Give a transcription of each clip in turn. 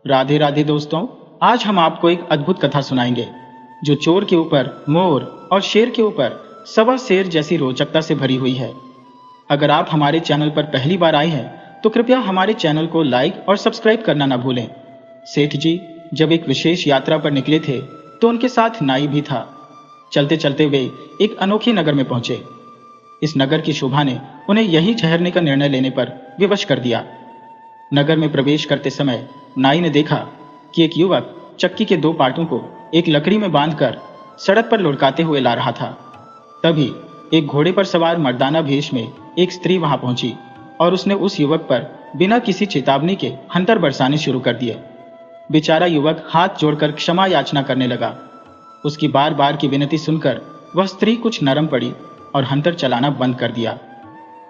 राधे राधे दोस्तों। आज हम आपको एक अद्भुत कथा सुनाएंगे जो चोर के ऊपर मोर और शेर के ऊपर सवा शेर जैसी रोचकता से भरी हुई है। अगर आप हमारे चैनल पर पहली बार आए हैं तो कृपया हमारे चैनल को लाइक और सब्सक्राइब करना ना भूलें। सेठ जी जब एक विशेष यात्रा पर निकले थे तो उनके साथ नाई भी था। चलते चलते वे एक अनोखे नगर में पहुंचे। इस नगर की शोभा ने उन्हें यहीं ठहरने का निर्णय लेने पर विवश कर दिया। नगर में प्रवेश करते समय नाई ने देखा कि एक युवक चक्की के दो पार्टों को एक लकड़ी में बांधकर सड़क पर लुढ़काते हुए ला रहा था। तभी एक घोड़े पर सवार मर्दाना भेष में एक स्त्री वहां पहुंची और उसने उस युवक पर बिना किसी चेतावनी के हंतर बरसाने शुरू कर दिए। बेचारा युवक हाथ जोड़कर क्षमा याचना करने लगा। उसकी बार बार की विनती सुनकर वह स्त्री कुछ नरम पड़ी और हंतर चलाना बंद कर दिया।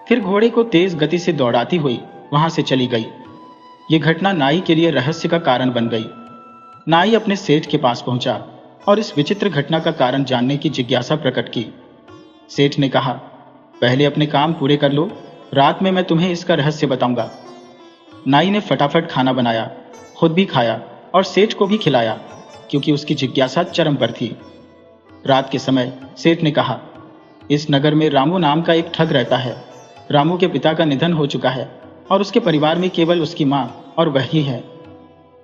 फिर घोड़े को तेज गति से दौड़ाती हुई वहां से चली गई। ये घटना नाई के लिए रहस्य का कारण बन गई। नाई अपने सेठ के पास पहुंचा और इस विचित्र घटना का कारण जानने की जिज्ञासा प्रकट की। सेठ ने कहा, पहले अपने काम पूरे कर लो, रात में मैं तुम्हें इसका रहस्य बताऊंगा। नाई ने फटाफट खाना बनाया, खुद भी खाया और सेठ को भी खिलाया क्योंकि उसकी जिज्ञासा चरम पर थी। रात के समय सेठ ने कहा, इस नगर में रामू नाम का एक ठग रहता है। रामू के पिता का निधन हो चुका है और उसके परिवार में केवल उसकी माँ और वह ही है।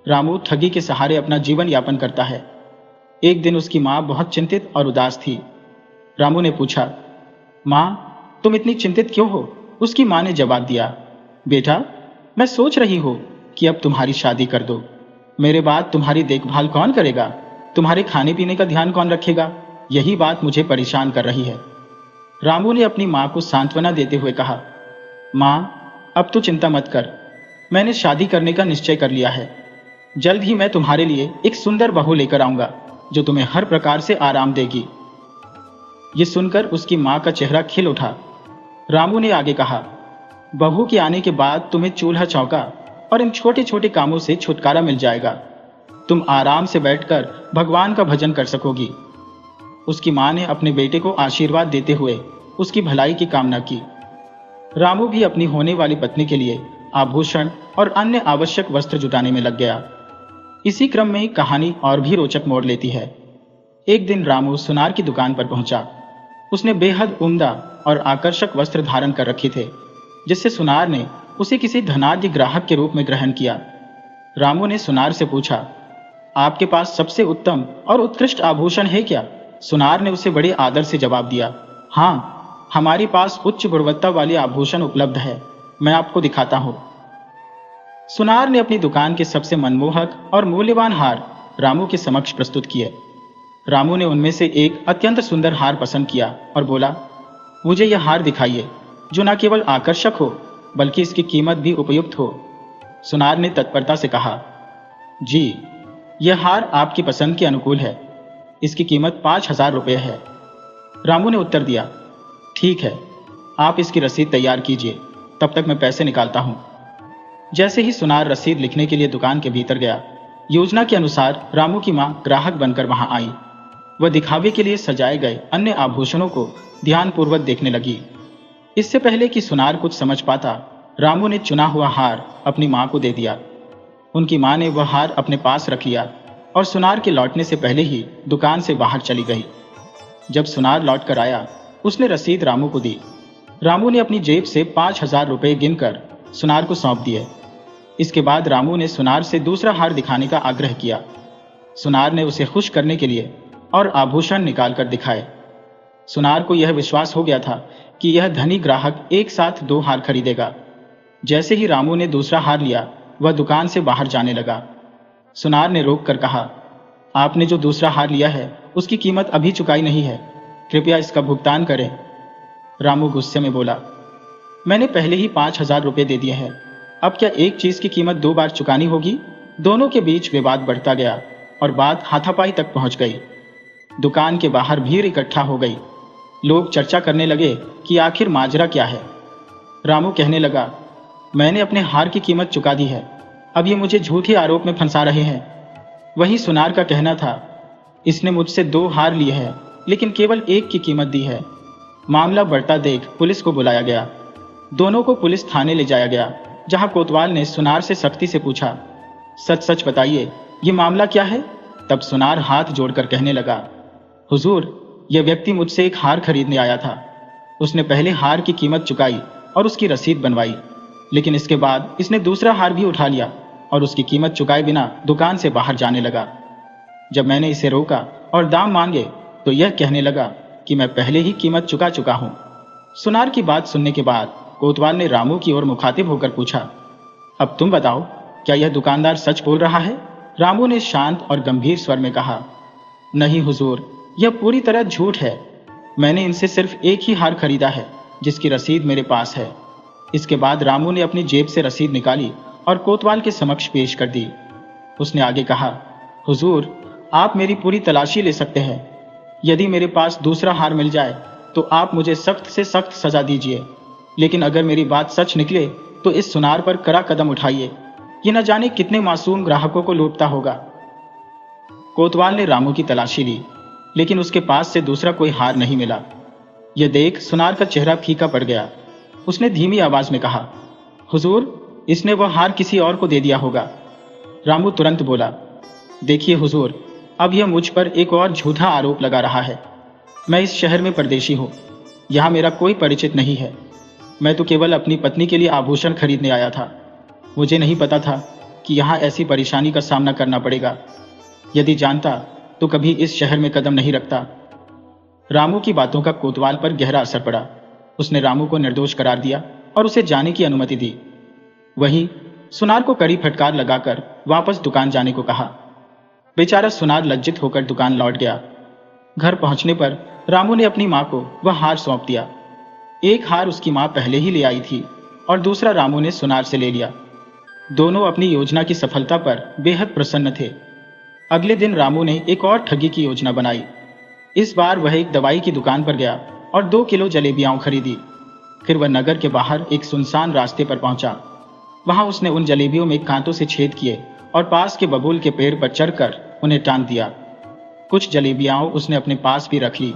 रामू ठगी के सहारे अपना जीवन यापन करता है। एक दिन उसकी माँ बहुत चिंतित और उदास थी। रामू ने पूछा, माँ तुम इतनी चिंतित क्यों हो? उसकी माँ ने जवाब दिया, बेटा मैं सोच रही हूँ कि अब तुम्हारी शादी कर दो। मेरे बाद तुम्हारी देखभाल कौन करेगा? तुम्हारे खाने पीने का ध्यान कौन रखेगा? यही बात मुझे परेशान कर रही है। रामू ने अपनी माँ को सांत्वना देते हुए कहा, माँ अब तो चिंता मत कर, मैंने शादी करने का निश्चय कर लिया है। जल्द ही मैं तुम्हारे लिए एक सुंदर बहू लेकर आऊंगा जो तुम्हें हर प्रकार से आराम देगी। ये सुनकर उसकी माँ का चेहरा खिल उठा। रामू ने आगे कहा, बहू के आने के बाद तुम्हें चूल्हा चौका और इन छोटे छोटे कामों से छुटकारा मिल जाएगा। तुम आराम से बैठकर भगवान का भजन कर सकोगी। उसकी माँ ने अपने बेटे को आशीर्वाद देते हुए उसकी भलाई की कामना की। रामू भी अपनी होने वाली पत्नी के लिए आभूषण और अन्य आवश्यक वस्त्र जुटाने में लग गया। इसी क्रम में कहानी और भी रोचक मोड़ लेती है। एक दिन रामू सुनार की दुकान पर पहुंचा। उसने बेहद उम्दा और आकर्षक वस्त्र धारण कर रखे थे, जिससे सुनार ने उसे किसी धनाढ्य ग्राहक के रूप में ग्रहण किया। रामू ने सुनार से पूछा, आपके पास सबसे उत्तम और उत्कृष्ट आभूषण है क्या? सुनार ने उसे बड़े आदर से जवाब दिया, हाँ, हमारे पास उच्च गुणवत्ता वाले आभूषण उपलब्ध है, मैं आपको दिखाता हूं। सुनार ने अपनी दुकान के सबसे मनमोहक और मूल्यवान हार रामू के समक्ष प्रस्तुत किए। रामू ने उनमें से एक अत्यंत सुंदर हार पसंद किया और बोला, मुझे यह हार दिखाइए जो न केवल आकर्षक हो बल्कि इसकी कीमत भी उपयुक्त हो। सुनार ने तत्परता से कहा, जी, यह हार आपकी पसंद के अनुकूल है। इसकी कीमत 5,000 रुपये है। रामू ने उत्तर दिया, ठीक है, आप इसकी रसीद तैयार कीजिए, तब तक मैं पैसे निकालता हूं। जैसे ही सुनार रसीद लिखने के लिए दुकान के भीतर गया, योजना के अनुसार रामू की मां ग्राहक बनकर वहां आई। वह दिखावे के लिए सजाए गए अन्य आभूषणों को ध्यानपूर्वक देखने लगी। इससे पहले कि सुनार कुछ समझ पाता, रामू ने चुना हुआ हार अपनी मां को दे दिया। उनकी मां ने वह हार अपने पास रख लिया और सुनार के लौटने से पहले ही दुकान से बाहर चली गई। जब सुनार लौट कर आया, उसने रसीद रामू को दी। रामू ने अपनी जेब से 5,000 रुपये गिनकर सुनार को सौंप दिए। इसके बाद रामू ने सुनार से दूसरा हार दिखाने का आग्रह किया। सुनार ने उसे खुश करने के लिए और आभूषण निकालकर दिखाए। सुनार को यह विश्वास हो गया था कि यह धनी ग्राहक एक साथ 2 हार खरीदेगा। जैसे ही रामू ने दूसरा हार लिया, वह दुकान से बाहर जाने लगा। सुनार ने रोक कर कहा, आपने जो दूसरा हार लिया है उसकी कीमत अभी चुकाई नहीं है, कृपया इसका भुगतान करें। रामू गुस्से में बोला, मैंने पहले ही 5,000 रुपये दे दिए हैं, अब क्या एक चीज की कीमत 2 बार चुकानी होगी? दोनों के बीच विवाद बढ़ता गया और बात हाथापाई तक पहुंच गई। दुकान के बाहर भीड़ इकट्ठा हो गई। लोग चर्चा करने लगे कि आखिर माजरा क्या है। रामू कहने लगा, मैंने अपने हार की कीमत चुका दी है, अब ये मुझे झूठे आरोप में फंसा रहे हैं। वही सुनार का कहना था, इसने मुझसे 2 हार लिए हैं लेकिन केवल एक की कीमत दी है। मामला बढ़ता देख पुलिस को बुलाया गया। दोनों को पुलिस थाने ले जाया गया, जहां कोतवाल ने सुनार से सख्ती से पूछा, सच सच बताइए, ये मामला क्या है? तब सुनार हाथ जोड़कर कहने लगा, हुजूर, यह व्यक्ति मुझसे एक हार खरीदने आया था। उसने पहले हार की कीमत चुकाई और उसकी रसीद बनवाई, लेकिन इसके बाद इसने दूसरा हार भी उठा लिया और उसकी कीमत चुकाए बिना दुकान से बाहर जाने लगा। जब मैंने इसे रोका और दाम मांगे तो यह कहने लगा कि मैं पहले ही कीमत चुका चुका हूं। सुनार की बात सुनने के बाद कोतवाल ने रामू की ओर मुखातिब होकर पूछा, अब तुम बताओ, क्या यह दुकानदार सच बोल रहा है? रामू ने शांत और गंभीर स्वर में कहा, नहीं हुजूर, यह पूरी तरह झूठ है। मैंने इनसे सिर्फ एक ही हार खरीदा है जिसकी रसीद मेरे पास है। इसके बाद रामू ने अपनी जेब से रसीद निकाली और कोतवाल के समक्ष पेश कर दी। उसने आगे कहा, हुजूर, आप मेरी पूरी तलाशी ले सकते हैं। यदि मेरे पास दूसरा हार मिल जाए तो आप मुझे सख्त से सख्त सजा दीजिए, लेकिन अगर मेरी बात सच निकले तो इस सुनार पर कड़ा कदम उठाइए। ये न जाने कितने मासूम ग्राहकों को लूटता होगा। कोतवाल ने रामू की तलाशी ली, लेकिन उसके पास से दूसरा कोई हार नहीं मिला। यह देख सुनार का चेहरा फीका पड़ गया। उसने धीमी आवाज में कहा, हुजूर, इसने वह हार किसी और को दे दिया होगा। रामू तुरंत बोला, देखिए हुजूर, अब यह मुझ पर एक और झूठा आरोप लगा रहा है। मैं इस शहर में परदेशी हूँ, यहाँ मेरा कोई परिचित नहीं है। मैं तो केवल अपनी पत्नी के लिए आभूषण खरीदने आया था। मुझे नहीं पता था कि यहाँ ऐसी परेशानी का सामना करना पड़ेगा। यदि जानता तो कभी इस शहर में कदम नहीं रखता। रामू की बातों का कोतवाल पर गहरा असर पड़ा। उसने रामू को निर्दोष करार दिया और उसे जाने की अनुमति दी। वहीं सुनार को कड़ी फटकार लगाकर वापस दुकान जाने को कहा। बेचारा सुनार लज्जित होकर दुकान लौट गया। घर पहुंचने पर रामू ने अपनी मां को वह हार सौंप दिया। एक हार उसकी मां पहले ही ले आई थी और दूसरा रामू ने सुनार से ले लिया। दोनों अपनी योजना की सफलता पर बेहद प्रसन्न थे। अगले दिन रामू ने एक और ठगी की योजना बनाई। इस बार वह एक दवाई की दुकान पर गया और 2 किलो जलेबियां खरीदी। फिर वह नगर के बाहर एक सुनसान रास्ते पर पहुंचा। वहां उसने उन जलेबियों में कांटों से छेद किए और पास के बबूल के पेड़ पर चढ़कर उन्हें टांग दिया। कुछ जलेबियां उसने अपने पास भी रख ली।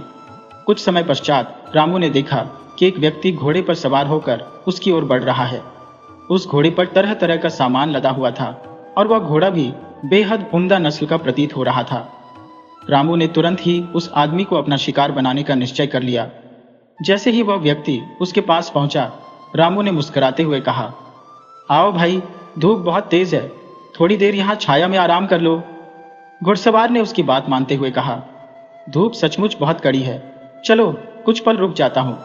कुछ समय पश्चात रामू ने देखा कि एक व्यक्ति घोड़े पर सवार होकर उसकी ओर बढ़ रहा है। उस घोड़े पर तरह तरह का सामान लदा हुआ था और वह घोड़ा भी बेहद उम्दा नस्ल का प्रतीत हो रहा था। रामू ने तुरंत ही उस आदमी को अपना शिकार बनाने का निश्चय कर लिया। जैसे ही वह व्यक्ति उसके पास पहुंचा, रामू ने मुस्कुराते हुए कहा, आओ भाई, धूप बहुत तेज है, थोड़ी देर यहाँ छाया में आराम कर लो। घुड़सवार ने उसकी बात मानते हुए कहा, धूप सचमुच बहुत कड़ी है, चलो कुछ पल रुक जाता हूँ।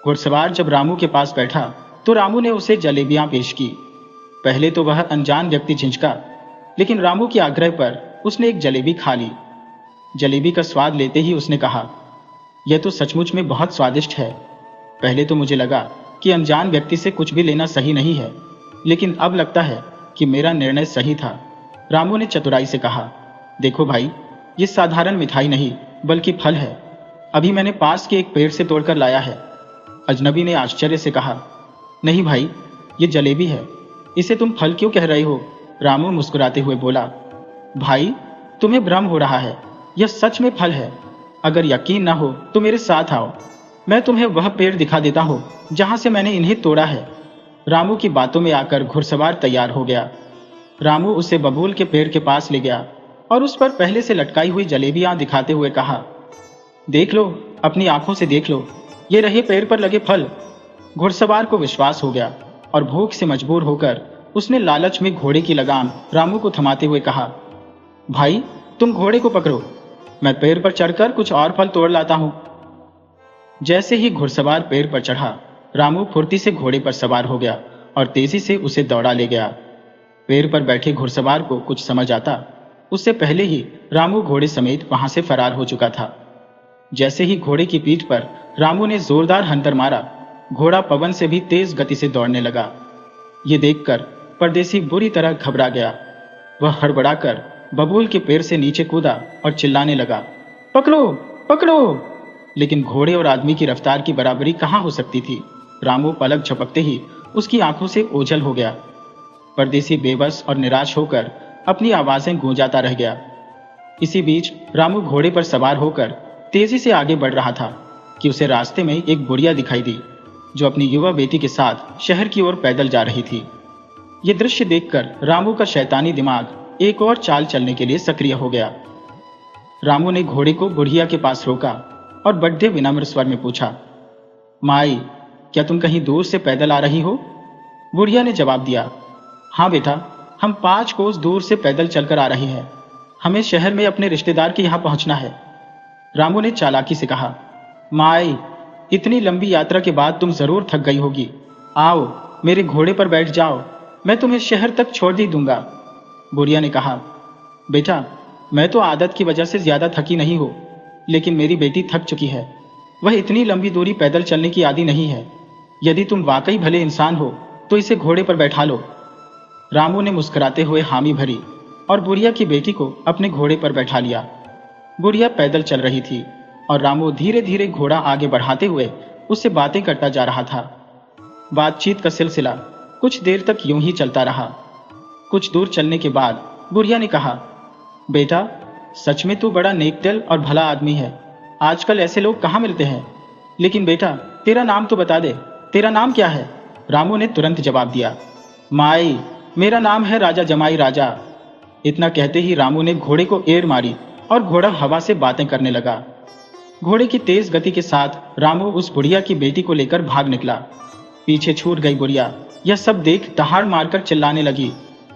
घुड़सवार जब रामू के पास बैठा तो रामू ने उसे जलेबियां पेश की। पहले तो वह अनजान व्यक्ति झिझका, लेकिन रामू के आग्रह पर उसने एक जलेबी खा ली। जलेबी का स्वाद लेते ही उसने कहा, यह तो सचमुच में बहुत स्वादिष्ट है। पहले तो मुझे लगा कि अनजान व्यक्ति से कुछ भी लेना सही नहीं है, लेकिन अब लगता है कि मेरा निर्णय सही था। रामू ने चतुराई से कहा, देखो भाई, ये साधारण मिठाई नहीं बल्कि फल है। अभी मैंने पास के एक पेड़ से तोड़कर लाया है। अजनबी ने आश्चर्य से कहा, नहीं भाई, ये जलेबी है, इसे तुम फल क्यों कह रहे हो? रामू मुस्कुराते हुए बोला, भाई, तुम्हें भ्रम हो रहा है, यह सच में फल है। अगर यकीन ना हो तो मेरे साथ आओ, मैं तुम्हें वह पेड़ दिखा देता हूँ जहां से मैंने इन्हें तोड़ा है। रामू की बातों में आकर घुड़सवार तैयार हो गया। रामू उसे बबूल के पेड़ के पास ले गया और उस पर पहले से लटकाई हुई जलेबियां दिखाते हुए कहा, देख लो, अपनी आंखों से देख लो, ये रहे पेड़ पर लगे फल। घुड़सवार को विश्वास हो गया और भूख से मजबूर होकर उसने लालच में घोड़े की लगाम रामू को थमाते हुए कहा, भाई, तुम घोड़े को पकड़ो, मैं पेड़ पर चढ़कर कुछ और फल तोड़ लाता हूं। जैसे ही घुड़सवार पेड़ पर चढ़ा, रामू फुर्ती से घोड़े पर सवार हो गया और तेजी से उसे दौड़ा ले गया। पेड़ पर बैठे घुड़सवार को कुछ समझ आता, उससे पहले ही रामू घोड़े समेत वहां से फरार हो चुका था। जैसे ही घोड़े की पीठ पर रामू ने जोरदार हंटर मारा, घोड़ा पवन से भी तेज गति से दौड़ने लगा। ये देखकर परदेसी बुरी तरह घबरा गया। वह हड़बड़ाकर बबूल के पेड़ से नीचे कूदा और चिल्लाने लगा, पकड़ो पकड़ो! लेकिन घोड़े और आदमी की रफ्तार की बराबरी कहां हो सकती थी। रामू पलक झपकते ही उसकी आंखों से ओझल हो गया। परदेसी बेबस और निराश होकर अपनी आवाजें गूंजाता रह गया। इसी बीच रामू घोड़े पर सवार होकर तेजी से आगे बढ़ रहा था कि उसे रास्ते में एक बुढ़िया दिखाई दी, जो अपनी युवा बेटी के साथ शहर की ओर पैदल जा रही थी। ये दृश्य देखकर रामू का शैतानी दिमाग एक और चाल चलने के लिए सक्रिय हो गया। रामू ने घोड़े को बुढ़िया के पास रोका और बड़े विनम्र स्वर में पूछा, माई, क्या तुम कहीं दूर से पैदल आ रही हो? बुढ़िया ने जवाब दिया, हाँ बेटा, हम 5 कोस दूर से पैदल चलकर आ रहे हैं। हमें शहर में अपने रिश्तेदार के यहाँ पहुंचना है। रामू ने चालाकी से कहा, माई, इतनी लंबी यात्रा के बाद तुम जरूर थक गई होगी। आओ, मेरे घोड़े पर बैठ जाओ, मैं तुम्हें शहर तक छोड़ ही दूंगा। बुढ़िया ने कहा, बेटा, मैं तो आदत की वजह से ज्यादा थकी नहीं हो, लेकिन मेरी बेटी थक चुकी है। वह इतनी लंबी दूरी पैदल चलने की आदी नहीं है। यदि तुम वाकई भले इंसान हो तो इसे घोड़े पर बैठा लो। रामू ने मुस्कुराते हुए हामी भरी और बुढ़िया की बेटी को अपने घोड़े पर बैठा लिया। बुढ़िया पैदल चल रही थी और रामू धीरे धीरे घोड़ा आगे बढ़ाते हुए उससे बातें करता जा रहा था। बातचीत का सिलसिला कुछ देर तक यूं ही चलता रहा। कुछ दूर चलने के बाद बुढ़िया ने कहा, बेटा, सच में तू बड़ा नेकदिल और भला आदमी है। आजकल ऐसे लोग कहाँ मिलते हैं। लेकिन बेटा, तेरा नाम तो बता दे, तेरा नाम क्या है? रामू ने तुरंत जवाब दिया, माई, मेरा नाम है राजा जमाई राजा। इतना कहते ही रामू ने घोड़े को एड़ मारी और घोड़ा हवा से बातें करने लगा। घोड़े की तेज गति के साथ रामू उस बुढ़िया की बेटी को लेकर भाग निकला। पीछे छूट गई बुढ़िया यह सब देख दहाड़ मारकर चिल्लाने लगी,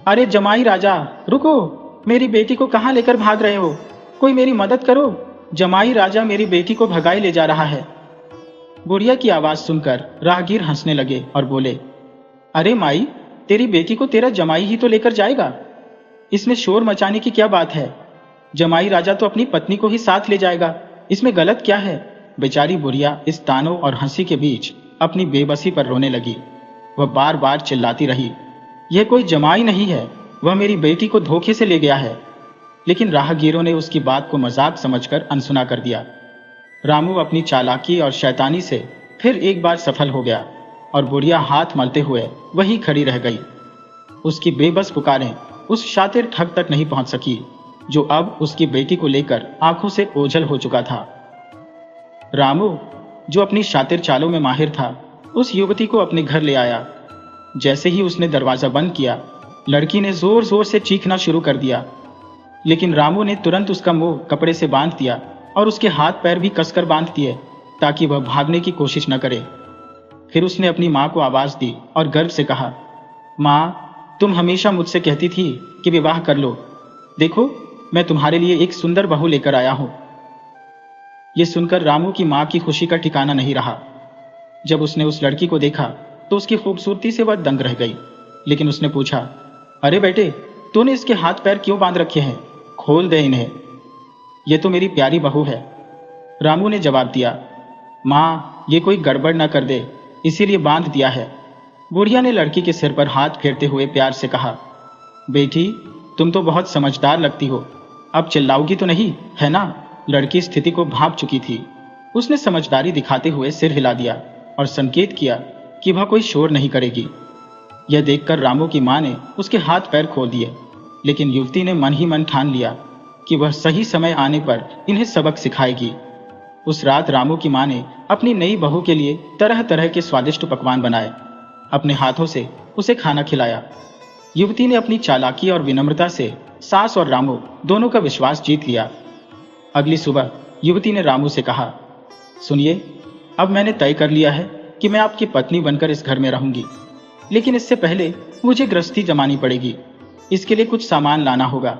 अरे जमाई राजा, रुको, मेरी बेटी को कहाँ लेकर भाग रहे हो? कोई मेरी मदद करो, जमाई राजा मेरी बेटी को भगाए ले जा रहा है। बुढ़िया की आवाज सुनकर राहगीर हंसने लगे और बोले, अरे माई, तेरी बेटी को तेरा जमाई ही तो लेकर जाएगा। इसमें शोर मचाने की क्या बात है? जमाई राजा तो अपनी पत्नी को ही साथ ले जाएगा, इसमें गलत क्या है? बेचारी बुढ़िया इस तानों और हंसी के बीच अपनी बेबसी पर रोने लगी। वह बार बार चिल्लाती रही, यह कोई जमाई नहीं है, वह मेरी बेटी को धोखे से ले गया है। लेकिन राहगीरों ने उसकी बात को मजाक समझकर अनसुना कर दिया। रामू अपनी चालाकी और शैतानी से फिर एक बार सफल हो गया और बुढ़िया हाथ मलते हुए वहीं खड़ी रह गई। उसकी बेबस पुकारें उस शातिर ठग तक नहीं पहुंच सकी, जो अब उसकी बेटी को लेकर आंखों से ओझल हो चुका था। रामू, जो अपनी शातिर चालों में माहिर था, उस युवती को अपने घर ले आया। जैसे ही उसने दरवाजा बंद किया, लड़की ने जोर जोर से चीखना शुरू कर दिया। लेकिन रामू ने तुरंत उसका मुंह कपड़े से बांध दिया और उसके हाथ पैर भी कसकर बांध दिए ताकि वह भागने की कोशिश न करे। फिर उसने अपनी माँ को आवाज दी और गर्व से कहा, माँ, तुम हमेशा मुझसे कहती थी कि विवाह कर लो। देखो, मैं तुम्हारे लिए एक सुंदर बहू लेकर आया हूं। यह सुनकर रामू की माँ की खुशी का ठिकाना नहीं रहा। जब उसने उस लड़की को देखा तो उसकी खूबसूरती से वह दंग रह गई। लेकिन उसने पूछा, अरे बेटे, तूने इसके हाथ पैर क्यों बांध रखे हैं? खोल दे इन्हें, यह तो मेरी प्यारी बहू है। रामू ने जवाब दिया, माँ, ये कोई गड़बड़ न कर दे, इसीलिए बांध दिया है। बुढ़िया ने लड़की के सिर पर हाथ फेरते हुए प्यार से कहा, बेटी, तुम तो बहुत समझदार लगती हो, अब चिल्लाओगी तो नहीं, है ना? लड़की स्थिति को भांप चुकी थी। उसने समझदारी दिखाते हुए सिर हिला दिया और संकेत किया कि वह कोई शोर नहीं करेगी। यह देखकर रामू की मां ने उसके हाथ पैर खोल दिए, लेकिन युवती ने मन ही मन ठान लिया कि वह सही समय आने पर इन्हें सबक सिखाएगी। उस रात रामू की मां ने अपनी नई बहू के लिए तरह तरह के स्वादिष्ट पकवान बनाए, अपने हाथों से उसे खाना खिलाया। युवती ने अपनी चालाकी और विनम्रता से सास और रामू दोनों का विश्वास जीत लिया। अगली सुबह युवती ने रामू से कहा, सुनिए, अब मैंने तय कर लिया है कि मैं आपकी पत्नी बनकर इस घर में रहूंगी, लेकिन इससे पहले मुझे गृहस्थी जमानी पड़ेगी। इसके लिए कुछ सामान लाना होगा।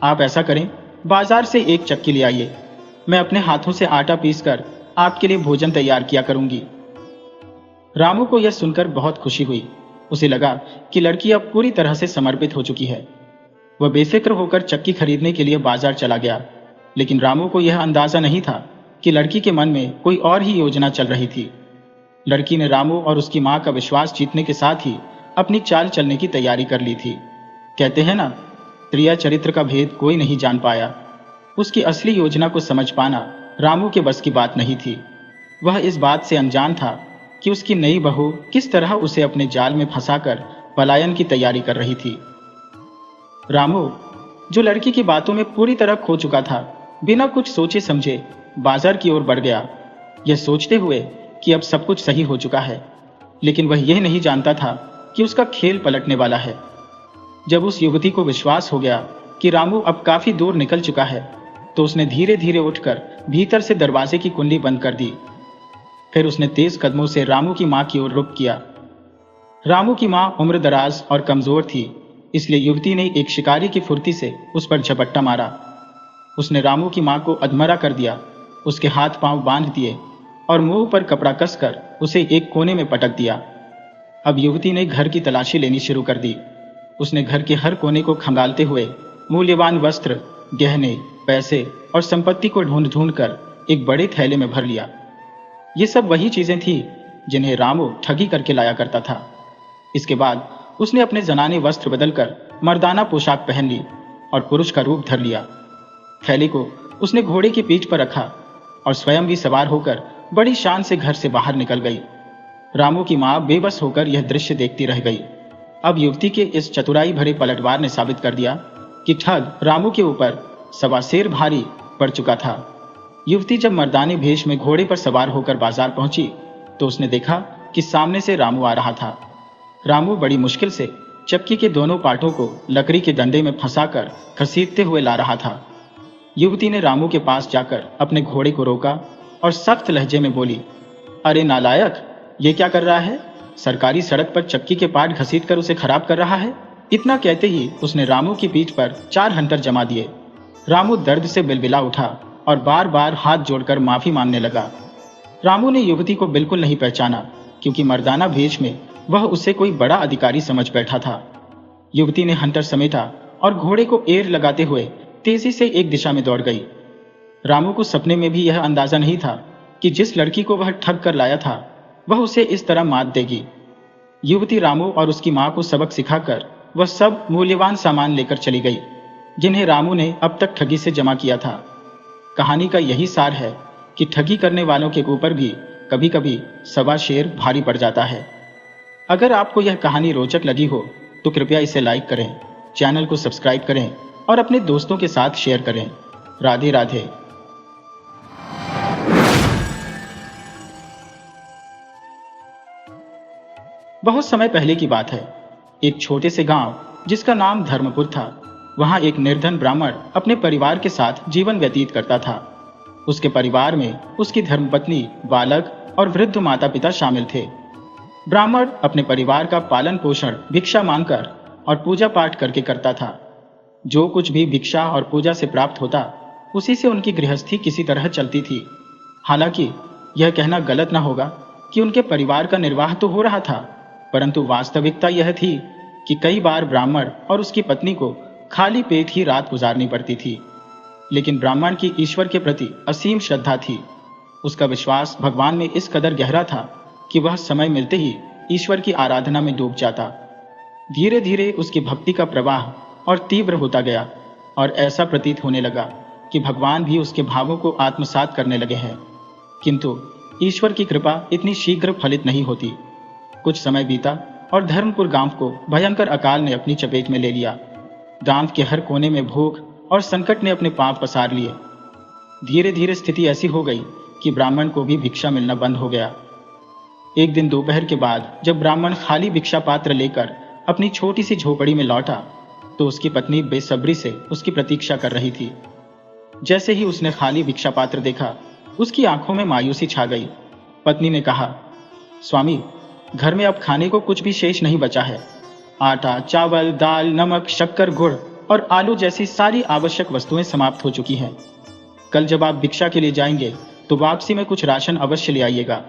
आप ऐसा करें, बाजार से एक चक्की ले आइए, मैं अपने हाथों से आटा पीसकर आपके लिए भोजन तैयार किया करूंगी। रामू को यह सुनकर बहुत खुशी हुई। उसे लगा कि लड़की अब पूरी तरह से समर्पित हो चुकी है। वह बेफिक्र होकर चक्की खरीदने के लिए बाजार चला गया, लेकिन रामू को यह अंदाजा नहीं था कि लड़की के मन में कोई और ही योजना चल रही थी। लड़की ने रामू और उसकी मां का विश्वास जीतने के साथ ही अपनी चाल चलने की तैयारी कर ली थी। कहते हैं ना, प्रिया चरित्र का भेद कोई नहीं जान पाया। उसकी असली योजना को समझ पाना रामू के बस की बात नहीं थी। वह इस बात से अनजान था कि उसकी नई बहू किस तरह उसे अपने जाल में फंसाकर पलायन की तैयारी कर रही थी। रामू, जो लड़की की बातों में पूरी तरह खो चुका था, बिना कुछ सोचे समझे बाजार की ओर बढ़ गया, यह सोचते हुए कि अब सब कुछ सही हो चुका है। लेकिन वह यह नहीं जानता था कि उसका खेल पलटने वाला है। जब उस युवती को विश्वास हो गया कि रामू अब काफी दूर निकल चुका है, तो उसने धीरे धीरे उठकर भीतर से दरवाजे की कुंडी बंद कर दी। फिर उसने तेज कदमों से रामू की मां की ओर रुख किया। रामू की मां उम्रदराज और कमजोर थी, इसलिए युवती ने एक शिकारी की फुर्ती से उस पर झपट्टा मारा। उसने रामू की मां को अधमरा कर दिया, उसके हाथ पांव बांध दिए और मुंह पर कपड़ा कसकर उसे एक कोने में पटक दिया। अब युवती ने घर की तलाशी लेनी शुरू कर दी। उसने घर के हर कोने को खंगालते हुए मूल्यवान वस्त्र, गहने, पैसे और संपत्ति को ढूंढ ढूंढ कर एक बड़े थैले में भर लिया। ये सब वही चीजें थी जिन्हें रामू ठगी करके लाया करता था। इसके बाद उसने अपने जनाने वस्त्र बदलकर मर्दाना पोशाक पहन ली और पुरुष का रूप धर लिया। थैले को उसने घोड़े की पीठ पर रखा और स्वयं भी सवार होकर बड़ी शान से घर से बाहर निकल गई। रामू की मां बेबस होकर यह दृश्य देखती रह गई। अब युवती के इस चतुराई भरे पलटवार ने साबित कर दिया कि ठग रामू के ऊपर सवा सेर भारी पड़ चुका था। युवती जब मर्दाने भेष में घोड़े पर सवार होकर बाजार पहुंची तो उसने देखा कि सामने से रामू आ रहा था। रामू बड़ी मुश्किल से चक्की के दोनों पाटों को लकड़ी के डंडे में फंसाकर घसीटते हुए ला रहा था। युवती ने रामू के पास जाकर अपने घोड़े को रोका और सख्त लहजे में बोली, अरे नालायक, ये क्या कर रहा है? सरकारी सड़क पर चक्की के पाट घसीटकर उसे खराब कर रहा है। इतना कहते ही उसने रामू की पीठ पर 4 हंटर जमा दिए। रामू दर्द से बिलबिला उठा और बार बार हाथ जोड़कर माफी मांगने लगा। रामू ने युवती को बिल्कुल नहीं पहचाना, क्योंकि मर्दाना भेष में वह उसे कोई बड़ा अधिकारी समझ बैठा था। युवती ने हंटर समेटा और घोड़े को एड़ लगाते हुए तेजी से एक दिशा में दौड़ गई। रामू को सपने में भी यह अंदाजा नहीं था कि जिस लड़की को वह ठग कर लाया था वह उसे इस तरह मात देगी। युवती रामू और उसकी मां को सबक सिखाकर वह सब मूल्यवान सामान लेकर चली गई जिन्हें रामू ने अब तक ठगी से जमा किया था। कहानी का यही सार है कि ठगी करने वालों के ऊपर भी कभी कभी सवा शेर भारी पड़ जाता है। अगर आपको यह कहानी रोचक लगी हो तो कृपया इसे लाइक करें, चैनल को सब्सक्राइब करें और अपने दोस्तों के साथ शेयर करें। राधे राधे। बहुत समय पहले की बात है। एक छोटे से गांव जिसका नाम धर्मपुर था, वहां एक निर्धन ब्राह्मण अपने परिवार के साथ जीवन व्यतीत करता था। उसके परिवार में उसकी धर्मपत्नी, बालक और वृद्ध माता पिता शामिल थे। ब्राह्मण अपने परिवार का पालन पोषण भिक्षा मांगकर और पूजा पाठ करके करता था। जो कुछ भी भिक्षा और पूजा से प्राप्त होता उसी से उनकी गृहस्थी किसी तरह चलती थी। हालांकि यह कहना गलत न होगा कि उनके परिवार का निर्वाह तो हो रहा था, परंतु वास्तविकता यह थी कि कई बार ब्राह्मण और उसकी पत्नी को खाली पेट ही रात गुजारनी पड़ती थी। लेकिन ब्राह्मण की ईश्वर के प्रति असीम श्रद्धा थी। उसका विश्वास भगवान में इस कदर गहरा था कि वह समय मिलते ही ईश्वर की आराधना में डूब जाता। धीरे धीरे उसकी भक्ति का प्रवाह और तीव्र होता गया और ऐसा प्रतीत होने लगा कि भगवान भी उसके भावों को आत्मसात करने लगे हैं। किंतु ईश्वर की कृपा इतनी शीघ्र फलित नहीं होती। कुछ समय बीता और धर्मपुर गांव को भयंकर अकाल ने अपनी चपेट में ले लिया। गांव के हर कोने में भूख और संकट ने अपने पांव पसार लिए। धीरे धीरे स्थिति ऐसी हो गई कि ब्राह्मण को भी भिक्षा मिलना बंद हो गया। एक दिन दोपहर के बाद जब ब्राह्मण खाली भिक्षा पात्र लेकर अपनी छोटी सी झोपड़ी में लौटा तो उसकी पत्नी बेसब्री से उसकी प्रतीक्षा कर रही थी। जैसे ही उसने खाली भिक्षा पात्र देखा, उसकी आंखों में मायूसी छा गई। पत्नी ने कहा, स्वामी, घर में अब खाने को कुछ भी शेष नहीं बचा है। आटा, चावल, दाल, नमक, शक्कर, गुड़ और आलू जैसी सारी आवश्यक वस्तुएं समाप्त हो चुकी हैं। कल जब आप भिक्षा के लिए जाएंगे तो वापसी में कुछ राशन अवश्य ले आइएगा।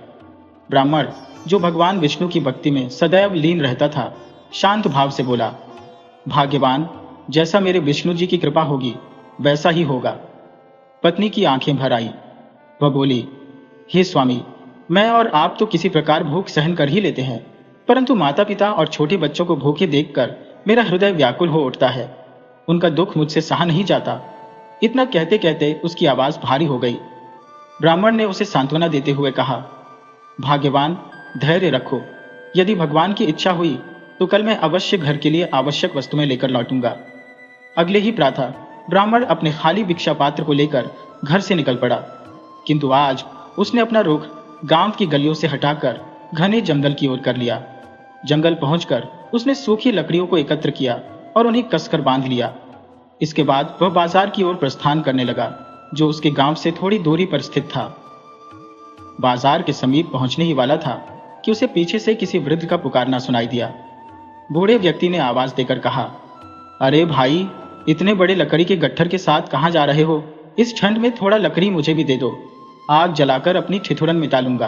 ब्राह्मण, जो भगवान विष्णु की भक्ति में सदैव लीन रहता था, शांत भाव से बोला, भाग्यवान, जैसा मेरे विष्णु जी की कृपा होगी वैसा ही होगा। पत्नी की आंखें भर आई। वह बोली, हे स्वामी, मैं और आप तो किसी प्रकार भूख सहन कर ही लेते हैं, परंतु माता पिता और छोटे बच्चों को भूखे देखकर मेरा हृदय व्याकुल हो उठता है। उनका दुख मुझसे सहा नहीं जाता। इतना कहते कहते उसकी आवाज भारी हो गई। ब्राह्मण ने उसे सांत्वना देते हुए कहा, भाग्यवान, धैर्य रखो। यदि भगवान की इच्छा हुई तो कल मैं अवश्य घर के लिए आवश्यक वस्तुएं लेकर लौटूंगा। अगले ही प्रातः ब्राह्मण अपने खाली भिक्षा पात्र को लेकर घर से निकल पड़ा, किंतु आज उसने अपना रुख गांव की गलियों से हटाकर घने जंगल की ओर कर लिया। जंगल पहुंचकर उसने सूखी लकड़ियों को एकत्र किया और उन्हें कसकर बांध लिया। इसके बाद वह बाजार की ओर प्रस्थान करने लगा, जो उसके गांव से थोड़ी दूरी पर स्थित था। बाजार के समीप पहुंचने ही वाला था कि उसे पीछे से किसी वृद्ध का पुकारना सुनाई दिया। बूढ़े व्यक्ति ने आवाज देकर कहा, अरे भाई, इतने बड़े लकड़ी के गट्ठर के साथ कहां जा रहे हो? इस ठंड में थोड़ा लकड़ी मुझे भी दे दो, आग जलाकर अपनी ठिठुरन मिटा लूंगा।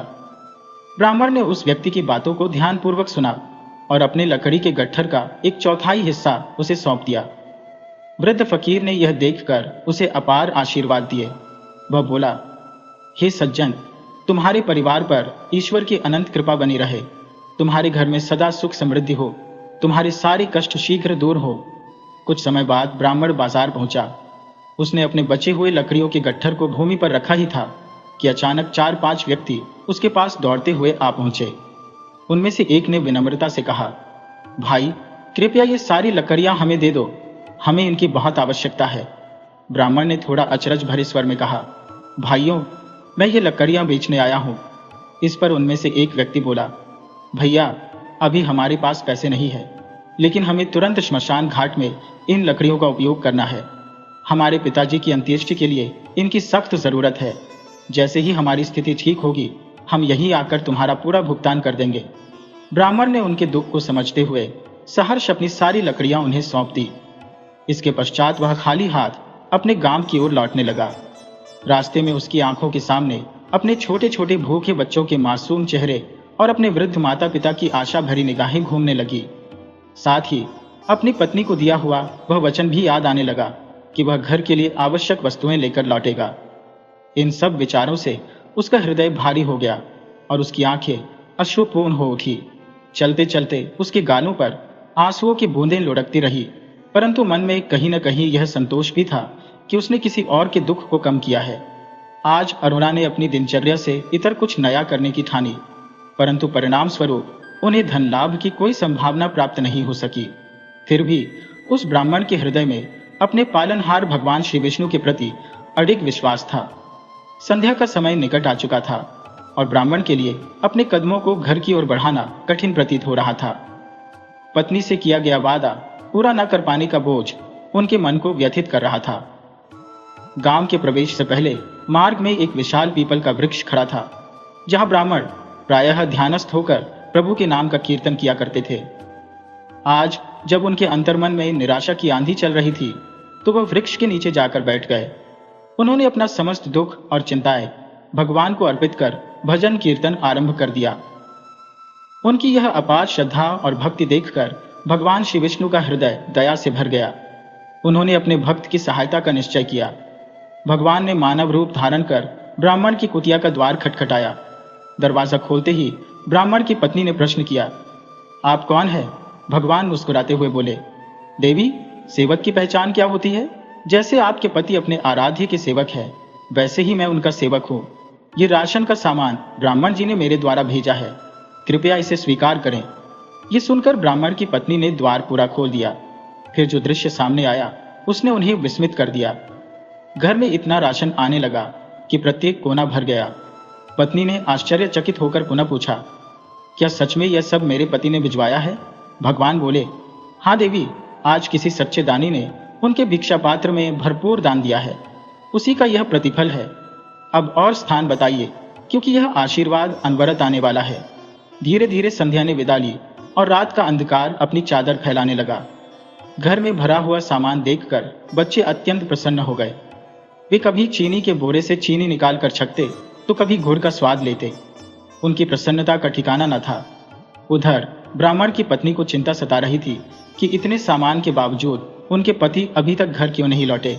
ब्राह्मण ने उस व्यक्ति की बातों को ध्यानपूर्वक सुना और अपने लकड़ी के गट्ठर का 1/4 हिस्सा उसे सौंप दिया। वृद्ध फकीर ने यह देखकर उसे अपार आशीर्वाद दिए। वह बोला, हे सज्जन, तुम्हारे परिवार पर ईश्वर की अनंत कृपा बनी रहे। तुम्हारे घर में सदा सुख समृद्धि हो, तुम्हारे सारे कष्ट शीघ्र दूर हो। कुछ समय बाद ब्राह्मण बाजार पहुंचा। उसने अपने बचे हुए लकड़ियों के गट्ठर को भूमि पर रखा ही था कि अचानक 4-5 व्यक्ति उसके पास दौड़ते हुए आ पहुंचे। उनमें से एक ने विनम्रता से कहा, भाई, कृपया ये सारी लकड़ियां हमें दे दो, हमें इनकी बहुत आवश्यकता है। ब्राह्मण ने थोड़ा अचरज भरे स्वर में कहा, भाइयों, मैं ये लकड़ियां बेचने आया हूं। इस पर उनमें से एक व्यक्ति बोला, भैया, अभी हमारे पास पैसे नहीं है, लेकिन हमें तुरंत श्मशान घाट में इन लकड़ियों का उपयोग करना है। हमारे पिताजी की अंत्येष्टि के लिए इनकी सख्त जरूरत है। जैसे ही हमारी स्थिति ठीक होगी, हम यहीं आकर तुम्हारा पूरा भुगतान कर देंगे। ब्राह्मण ने उनके दुख को समझते हुए सहर्ष अपनी सारी लकड़ियां उन्हें सौंप दी। इसके पश्चात वह खाली हाथ अपने गांव की ओर लौटने लगा। रास्ते में उसकी आंखों के सामने अपने छोटे छोटे भूखे बच्चों के मासूम चेहरे और अपने वृद्ध माता पिता की आशा भरी निगाहें घूमने लगी। साथ ही अपनी पत्नी को दिया हुआ वह वचन भी याद आने लगा कि वह घर के लिए आवश्यक वस्तुएं लेकर लौटेगा। इन सब विचारों से उसका हृदय भारी हो गया और उसकी आंखें अश्रुपूर्ण हो उठी। चलते चलते उसके गालों पर आंसुओं की बूंदें लुढ़कती रही, परंतु मन में कहीं न कहीं यह संतोष भी था कि उसने किसी और के दुख को कम किया है। आज अरुणा ने अपनी दिनचर्या से इतर कुछ नया करने की ठानी, परंतु परिणाम स्वरूप उन्हें धन लाभ की कोई संभावना प्राप्त नहीं हो सकी। फिर भी उस ब्राह्मण के हृदय में अपने पालनहार भगवान श्री विष्णु के प्रति अडिग विश्वास था। संध्या का समय निकट आ चुका था और ब्राह्मण के लिए अपने कदमों को घर की ओर बढ़ाना कठिन प्रतीत हो रहा था। पत्नी से किया गया वादा पूरा न कर पाने का बोझ उनके मन को व्यथित कर रहा था। गांव के प्रवेश से पहले मार्ग में एक विशाल पीपल का वृक्ष खड़ा था, जहां ब्राह्मण प्रायः ध्यानस्थ होकर प्रभु के नाम का कीर्तन किया करते थे। आज जब उनके अंतर्मन में निराशा की आंधी चल रही थी, तो वह वृक्ष के नीचे जाकर बैठ गए। उन्होंने अपना समस्त दुख और चिंताएं भगवान को अर्पित कर भजन कीर्तन आरंभ कर दिया। उनकी यह अपार श्रद्धा और भक्ति देखकर भगवान श्री विष्णु का हृदय दया से भर गया। उन्होंने अपने भक्त की सहायता का निश्चय किया। भगवान ने मानव रूप धारण कर ब्राह्मण की कुटिया का द्वार खटखटाया। दरवाजा खोलते ही ब्राह्मण की पत्नी ने प्रश्न किया, आप कौन है? भगवान मुस्कुराते हुए बोले, देवी, सेवक की पहचान क्या होती है? जैसे आपके पति अपने आराध्य के सेवक है, वैसे ही मैं उनका सेवक हूँ। ये राशन का सामान ब्राह्मण जी ने मेरे द्वारा भेजा है, कृपया इसे स्वीकार करें। ये सुनकर ब्राह्मण की पत्नी ने द्वार पूरा खोल दिया। फिर जो दृश्य सामने आया उसने उन्हें विस्मित कर दिया। घर में इतना राशन आने लगा कि प्रत्येक कोना भर गया। पत्नी ने आश्चर्यचकित होकर पुनः पूछा, क्या सच में यह सब मेरे पति ने भिजवाया है? भगवान बोले, हाँ देवी, आज किसी सच्चे दानी ने उनके भिक्षा पात्र में भरपूर दान दिया है, उसी का यह प्रतिफल है। अब और स्थान बताइए, क्योंकि यह आशीर्वाद अनवरत आने वाला है। धीरे धीरे संध्या ने विदा ली और रात का अंधकार अपनी चादर फैलाने लगा। घर में भरा हुआ सामान देखकर बच्चे अत्यंत प्रसन्न हो गए। वे कभी चीनी के बोरे से चीनी निकाल कर छकते, तो कभी गुड़ का स्वाद लेते। उनकी प्रसन्नता का ठिकाना न था। उधर ब्राह्मण की पत्नी को चिंता सता रही थी कि इतने सामान के बावजूद उनके पति अभी तक घर क्यों नहीं लौटे।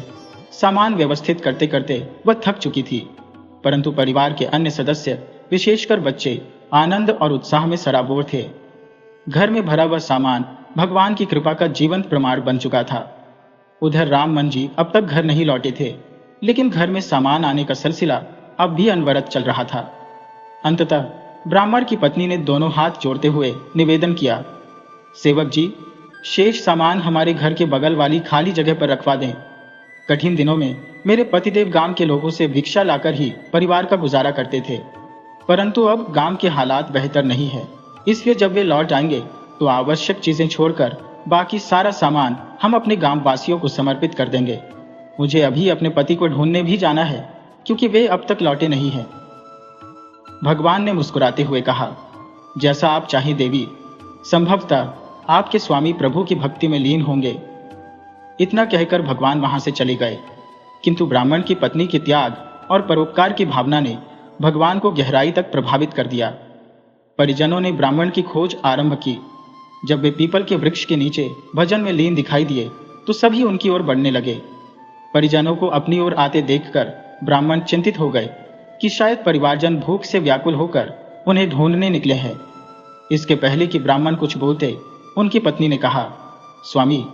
सामान व्यवस्थित करते करते वह थक चुकी थी, परंतु परिवार के अन्य सदस्य, विशेषकर बच्चे, आनंद और उत्साह में सराबोर थे। घर में भरा हुआ सामान भगवान की कृपा का जीवंत प्रमाण बन चुका था। उधर राममन जी अब तक घर नहीं लौटे थे, लेकिन घर में सामान आने का सिलसिला अब भी अनवरत चल रहा था। अंततः ब्राह्मण की पत्नी ने दोनों हाथ जोड़ते हुए निवेदन किया, सेवक जी, शेष सामान हमारे घर के बगल वाली खाली जगह पर रखवा दें। कठिन दिनों में मेरे पतिदेव गांव के लोगों से भिक्षा लाकर ही परिवार का गुजारा करते थे, परंतु अब गांव के हालात बेहतर नहीं है, इसलिए जब वे लौट आएंगे तो आवश्यक चीजें छोड़कर बाकी सारा सामान हम अपने गांव वासियों को समर्पित कर देंगे। मुझे अभी अपने पति को ढूंढने भी जाना है, क्योंकि वे अब तक लौटे नहीं हैं। भगवान ने मुस्कुराते हुए कहा, जैसा आप चाहें देवी, संभवतः आपके स्वामी प्रभु की भक्ति में लीन होंगे। इतना कहकर भगवान वहां से चले गए, किंतु ब्राह्मण की पत्नी के त्याग और परोपकार की भावना ने भगवान को गहराई तक प्रभावित कर दिया। परिजनों ने ब्राह्मण की खोज आरंभ की। जब वे पीपल के वृक्ष के नीचे भजन में लीन दिखाई दिए तो सभी उनकी ओर बढ़ने लगे। परिजनों को अपनी ओर आते देखकर ब्राह्मण चिंतित हो गए कि शायद परिवारजन भूख से व्याकुल होकर उन्हें ढूंढने निकले हैं। इसके पहले कि ब्राह्मण कुछ बोलते, उनकी पत्नी ने कहा, स्वामी,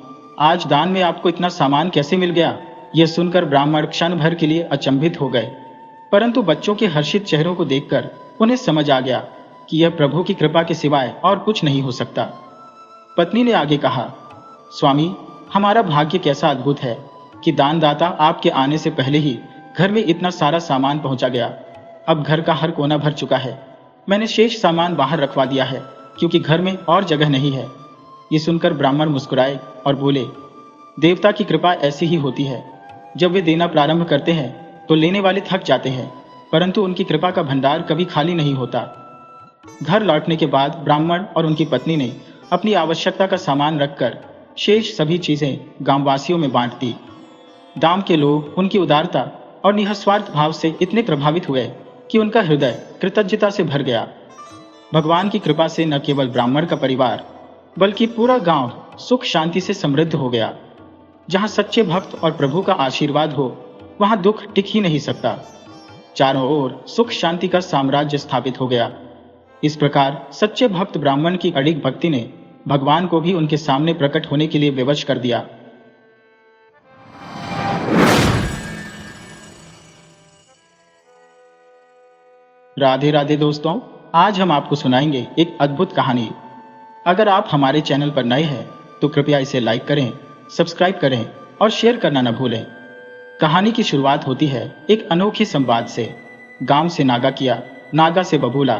आज दान में आपको इतना सामान कैसे मिल गया? यह सुनकर ब्राह्मण क्षण भर के लिए अचंभित हो गए, परंतु बच्चों के हर्षित चेहरों को देखकर उन्हें समझ आ गया कि यह प्रभु की कृपा के सिवाय और कुछ नहीं हो सकता। पत्नी ने आगे कहा, स्वामी, हमारा भाग्य कैसा अद्भुत है कि दानदाता आपके आने से पहले ही घर में इतना सारा सामान पहुंचा गया। अब घर का हर कोना भर चुका है। मैंने शेष सामान बाहर रखवा दिया है, क्योंकि घर में और जगह नहीं है। ये सुनकर ब्राह्मण मुस्कुराए और बोले, देवता की कृपा ऐसी ही होती है। जब वे देना प्रारंभ करते हैं तो लेने वाले थक जाते हैं, परंतु उनकी कृपा का भंडार कभी खाली नहीं होता। घर लौटने के बाद ब्राह्मण और उनकी पत्नी ने अपनी आवश्यकता का सामान रखकर शेष सभी चीजें गांववासियों में बांट दी। दाम के लोग उनकी उदारता और निःस्वार्थ भाव से इतने प्रभावित हुए कि उनका हृदय कृतज्ञता से भर गया। भगवान की कृपा से न केवल ब्राह्मण का परिवार बल्कि पूरा गांव सुख शांति से समृद्ध हो गया। जहां सच्चे भक्त और प्रभु का आशीर्वाद हो, वहां दुख टिक ही नहीं सकता। चारों ओर सुख शांति का साम्राज्य स्थापित हो गया। इस प्रकार सच्चे भक्त ब्राह्मण की अडिग भक्ति ने भगवान को भी उनके सामने प्रकट होने के लिए विवश कर दिया। राधे राधे दोस्तों, आज हम आपको सुनाएंगे एक अद्भुत कहानी। अगर आप हमारे चैनल पर नए हैं तो कृपया इसे लाइक करें, सब्सक्राइब करें और शेयर करना न भूलें। कहानी की शुरुआत होती है एक अनोखे संवाद से। गांव से नागा किया, नागा से बबूला,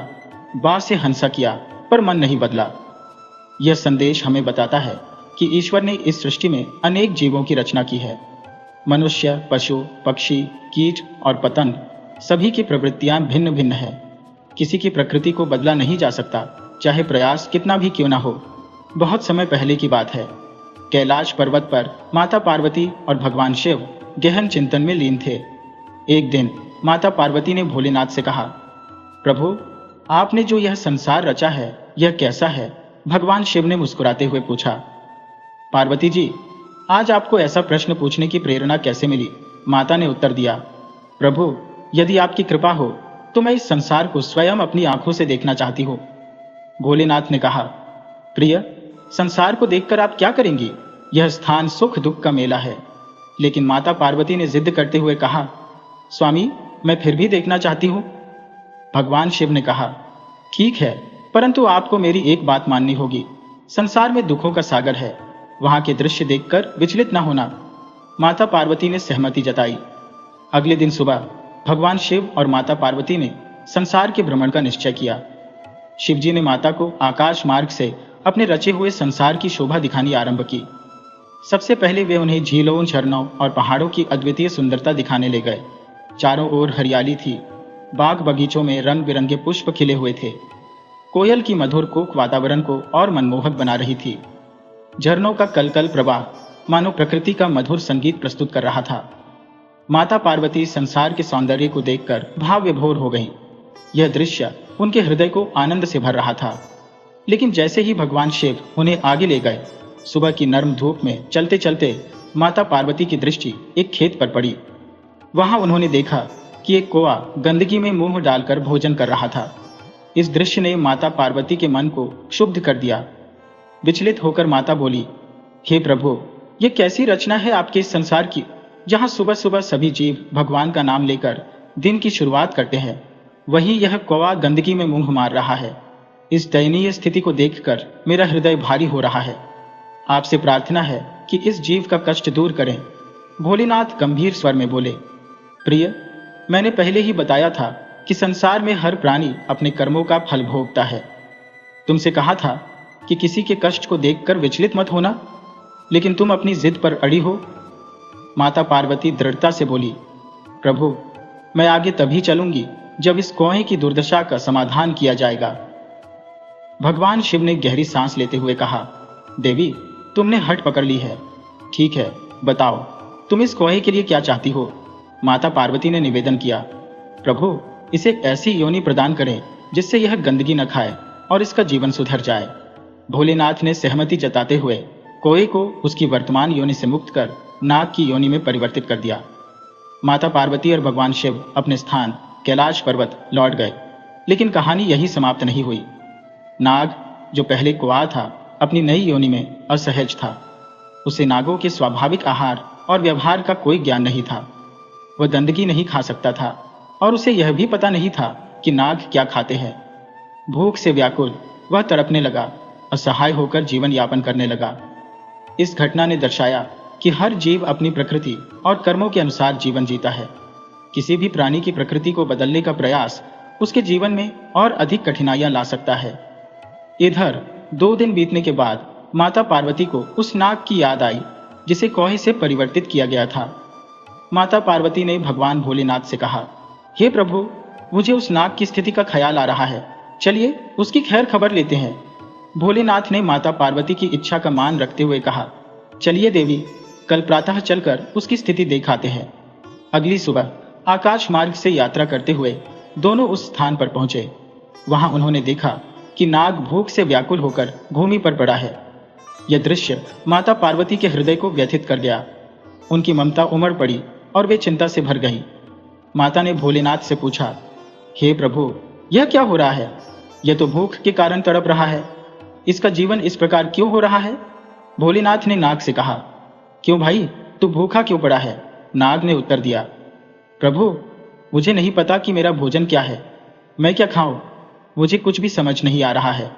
बा से हंसा किया, पर मन नहीं बदला। यह संदेश हमें बताता है कि ईश्वर ने इस सृष्टि में अनेक जीवों की रचना की है। मनुष्य, पशु, पक्षी, कीट और पतंग, सभी की प्रवृत्तियां भिन्न भिन्न हैं। किसी की प्रकृति को बदला नहीं जा सकता, चाहे प्रयास कितना भी क्यों ना हो। बहुत समय पहले की बात है। कैलाश पर्वत पर माता पार्वती और भगवान शिव गहन चिंतन में लीन थे। एक दिन माता पार्वती ने भोलेनाथ से कहा, प्रभु, आपने जो यह संसार रचा है, यह कैसा है? भगवान शिव ने मुस्कुराते हुए पूछा, पार्वती जी, आज आपको ऐसा प्रश्न पूछने की प्रेरणा कैसे मिली? माता ने उत्तर दिया, प्रभु, यदि आपकी कृपा हो तो मैं इस संसार को स्वयं अपनी आंखों से देखना चाहती हूँ। भोलेनाथ ने कहा, प्रिय, संसार को देखकर आप क्या करेंगी? यह स्थान सुख दुख का मेला है। लेकिन माता पार्वती ने जिद करते हुए कहा, स्वामी, मैं फिर भी देखना चाहती हूँ। भगवान शिव ने कहा, ठीक है, परंतु आपको मेरी एक बात माननी होगी। संसार में दुखों का सागर है, वहां के दृश्य देखकर विचलित न होना। माता पार्वती ने सहमति जताई। अगले दिन सुबह भगवान शिव और माता पार्वती ने संसार के भ्रमण का निश्चय किया। शिवजी ने माता को आकाश मार्ग से अपने रचे हुए संसार की शोभा दिखानी आरंभ की। सबसे पहले वे उन्हें झीलों, झरनों और पहाड़ों की अद्वितीय सुंदरता दिखाने ले गए। चारों ओर हरियाली थी। बाग बगीचों में रंग बिरंगे पुष्प खिले हुए थे। कोयल की मधुर कूक वातावरण को और मनमोहक बना रही थी। झरनों का कलकल प्रवाह मानो प्रकृति का मधुर संगीत प्रस्तुत कर रहा था। माता पार्वती संसार के सौंदर्य को देखकर भाव विभोर हो गईं। यह दृश्य उनके हृदय को आनंद से भर रहा था। लेकिन जैसे ही भगवान शिव उन्हें आगे ले गए, सुबह की नर्म धूप में चलते चलते माता पार्वती की दृष्टि एक खेत पर पड़ी। वहां उन्होंने देखा कि एक कौवा गंदगी में मुंह डालकर भोजन कर रहा था। इस दृश्य ने माता पार्वती के मन को क्षुब्ध कर दिया। विचलित होकर माता बोली, हे प्रभु, ये कैसी रचना है आपके इस संसार की, जहां सुबह सुबह सभी जीव भगवान का नाम लेकर दिन की शुरुआत करते हैं, वहीं यह कौवा गंदगी में मुंह मार रहा है। इस दयनीय स्थिति को देखकर मेरा हृदय भारी हो रहा है। आपसे प्रार्थना है कि इस जीव का कष्ट दूर करें। भोलेनाथ गंभीर स्वर में बोले, प्रिय, मैंने पहले ही बताया था कि संसार में हर प्राणी अपने कर्मों का फल भोगता है। तुमसे कहा था कि किसी के कष्ट को देखकर विचलित मत होना, लेकिन तुम अपनी जिद पर अड़ी हो। माता पार्वती दृढ़ता से बोली, प्रभु, मैं आगे तभी चलूंगी जब इस कुएं की दुर्दशा का समाधान किया जाएगा। भगवान शिव ने गहरी सांस लेते हुए कहा, देवी, तुमने हट पकड़ ली है। ठीक है, बताओ तुम इस कुएं के लिए क्या चाहती हो। माता पार्वती ने निवेदन किया, प्रभु, इसे एक ऐसी योनि प्रदान करें जिससे यह गंदगी न खाए और इसका जीवन सुधर जाए। भोलेनाथ ने सहमति जताते हुए कुएं को उसकी वर्तमान योनि से मुक्त कर नाग की योनि में परिवर्तित कर दिया। माता पार्वती और भगवान शिव अपने स्थान कैलाश पर्वत लौट गए, लेकिन कहानी यही समाप्त नहीं हुई। नाग, जो पहले कुआं था, अपनी नई योनि में असहज था। उसे नागों के स्वाभाविक आहार और व्यवहार का कोई ज्ञान नहीं था। वह गंदगी नहीं खा सकता था और उसे यह भी पता नहीं था कि नाग क्या खाते हैं। भूख से व्याकुल वह तड़पने लगा, असहाय होकर जीवन यापन करने लगा। इस घटना ने दर्शाया कि हर जीव अपनी प्रकृति और कर्मों के अनुसार जीवन जीता है। किसी भी प्राणी की प्रकृति को बदलने का प्रयास उसके जीवन में और अधिक कठिनाइयां ला सकता है। इधर 2 दिन बीतने के बाद माता पार्वती को उस नाग की याद आई जिसे कुएं से परिवर्तित किया गया था। माता पार्वती ने भगवान भोलेनाथ से कहा, हे प्रभु, मुझे उस नाग की स्थिति का ख्याल आ रहा है, चलिए उसकी खैर खबर लेते हैं। भोलेनाथ ने माता पार्वती की इच्छा का मान रखते हुए कहा, चलिए देवी, कल प्रातः चलकर उसकी स्थिति देख आते हैं। अगली सुबह आकाश मार्ग से यात्रा करते हुए दोनों उस स्थान पर पहुंचे। वहां उन्होंने देखा कि नाग भूख से व्याकुल होकर भूमि पर पड़ा है। यह दृश्य माता पार्वती के हृदय को व्यथित कर गया। उनकी ममता उमड़ पड़ी और वे चिंता से भर गई। माता ने भोलेनाथ से पूछा, हे प्रभु, यह क्या हो रहा है? यह तो भूख के कारण तड़प रहा है। इसका जीवन इस प्रकार क्यों हो रहा है? भोलेनाथ ने नाग से कहा, क्यों भाई, तू भूखा क्यों पड़ा है? नाग ने उत्तर दिया, प्रभु, मुझे नहीं पता कि मेरा भोजन क्या है, मैं क्या खाऊं, मुझे कुछ भी समझ नहीं आ रहा है।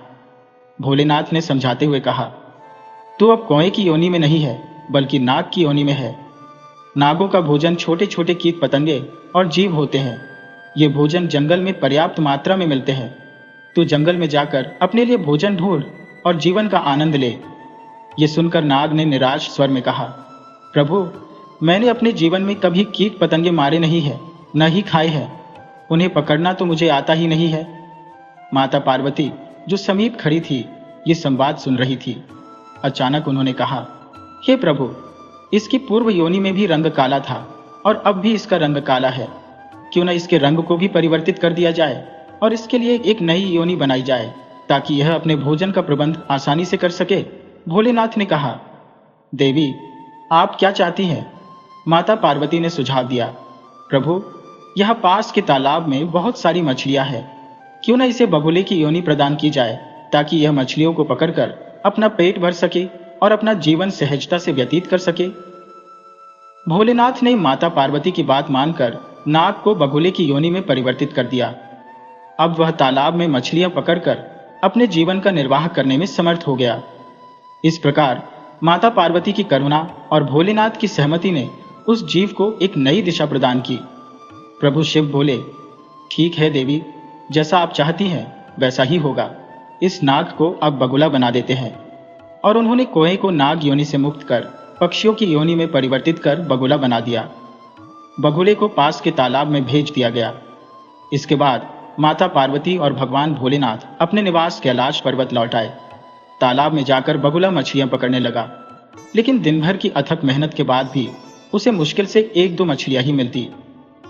भोलेनाथ ने समझाते हुए कहा, तू अब कुएं की योनि में नहीं है, बल्कि नाग की योनि में है। नागों का भोजन छोटे छोटे कीट पतंगे और जीव होते हैं। ये भोजन जंगल में पर्याप्त मात्रा में मिलते हैं। तू जंगल में जाकर अपने लिए भोजन ढूंढ और जीवन का आनंद ले। ये सुनकर नाग ने निराश स्वर में कहा, प्रभु, मैंने अपने जीवन में कभी कीट पतंगे मारे नहीं है, न ही खाए हैं। उन्हें पकड़ना तो मुझे आता ही नहीं है। माता पार्वती, जो समीप खड़ी थी, ये संवाद सुन रही थी। अचानक उन्होंने कहा, हे प्रभु, इसकी पूर्व योनि में भी रंग काला था और अब भी इसका रंग काला है। क्यों न इसके रंग को भी परिवर्तित कर दिया जाए और इसके लिए एक नई योनि बनाई जाए, ताकि यह अपने भोजन का प्रबंध आसानी से कर सके। भोलेनाथ ने कहा, देवी, आप क्या चाहती हैं? माता पार्वती ने सुझाव दिया, प्रभु, यहाँ पास के तालाब में बहुत सारी मछलियां हैं। क्यों न इसे बगुले की योनि प्रदान की जाए, ताकि यह मछलियों को पकड़कर अपना पेट भर सके और अपना जीवन सहजता से व्यतीत कर सके। भोलेनाथ ने माता पार्वती की बात मानकर नाग को बगुले की योनि में परिवर्तित कर दिया। अब वह तालाब में मछलियां पकड़कर अपने जीवन का निर्वाह करने में समर्थ हो गया। इस प्रकार माता पार्वती की करुणा और भोलेनाथ की सहमति ने उस जीव को एक नई दिशा प्रदान की। प्रभु शिव बोले, ठीक है देवी, जैसा आप चाहती हैं वैसा ही होगा। इस नाग को अब बगुला बना देते हैं। और उन्होंने कुएं को नाग योनि से मुक्त कर पक्षियों की योनि में परिवर्तित कर बगुला बना दिया। बगुले को पास के तालाब में भेज दिया गया। इसके बाद माता पार्वती और भगवान भोलेनाथ अपने निवास कैलाश पर्वत लौट आए। तालाब में जाकर बगुला मछलियां पकड़ने लगा, लेकिन दिन भर की अथक मेहनत के बाद भी उसे मुश्किल से 1-2 मछलियां ही मिलती।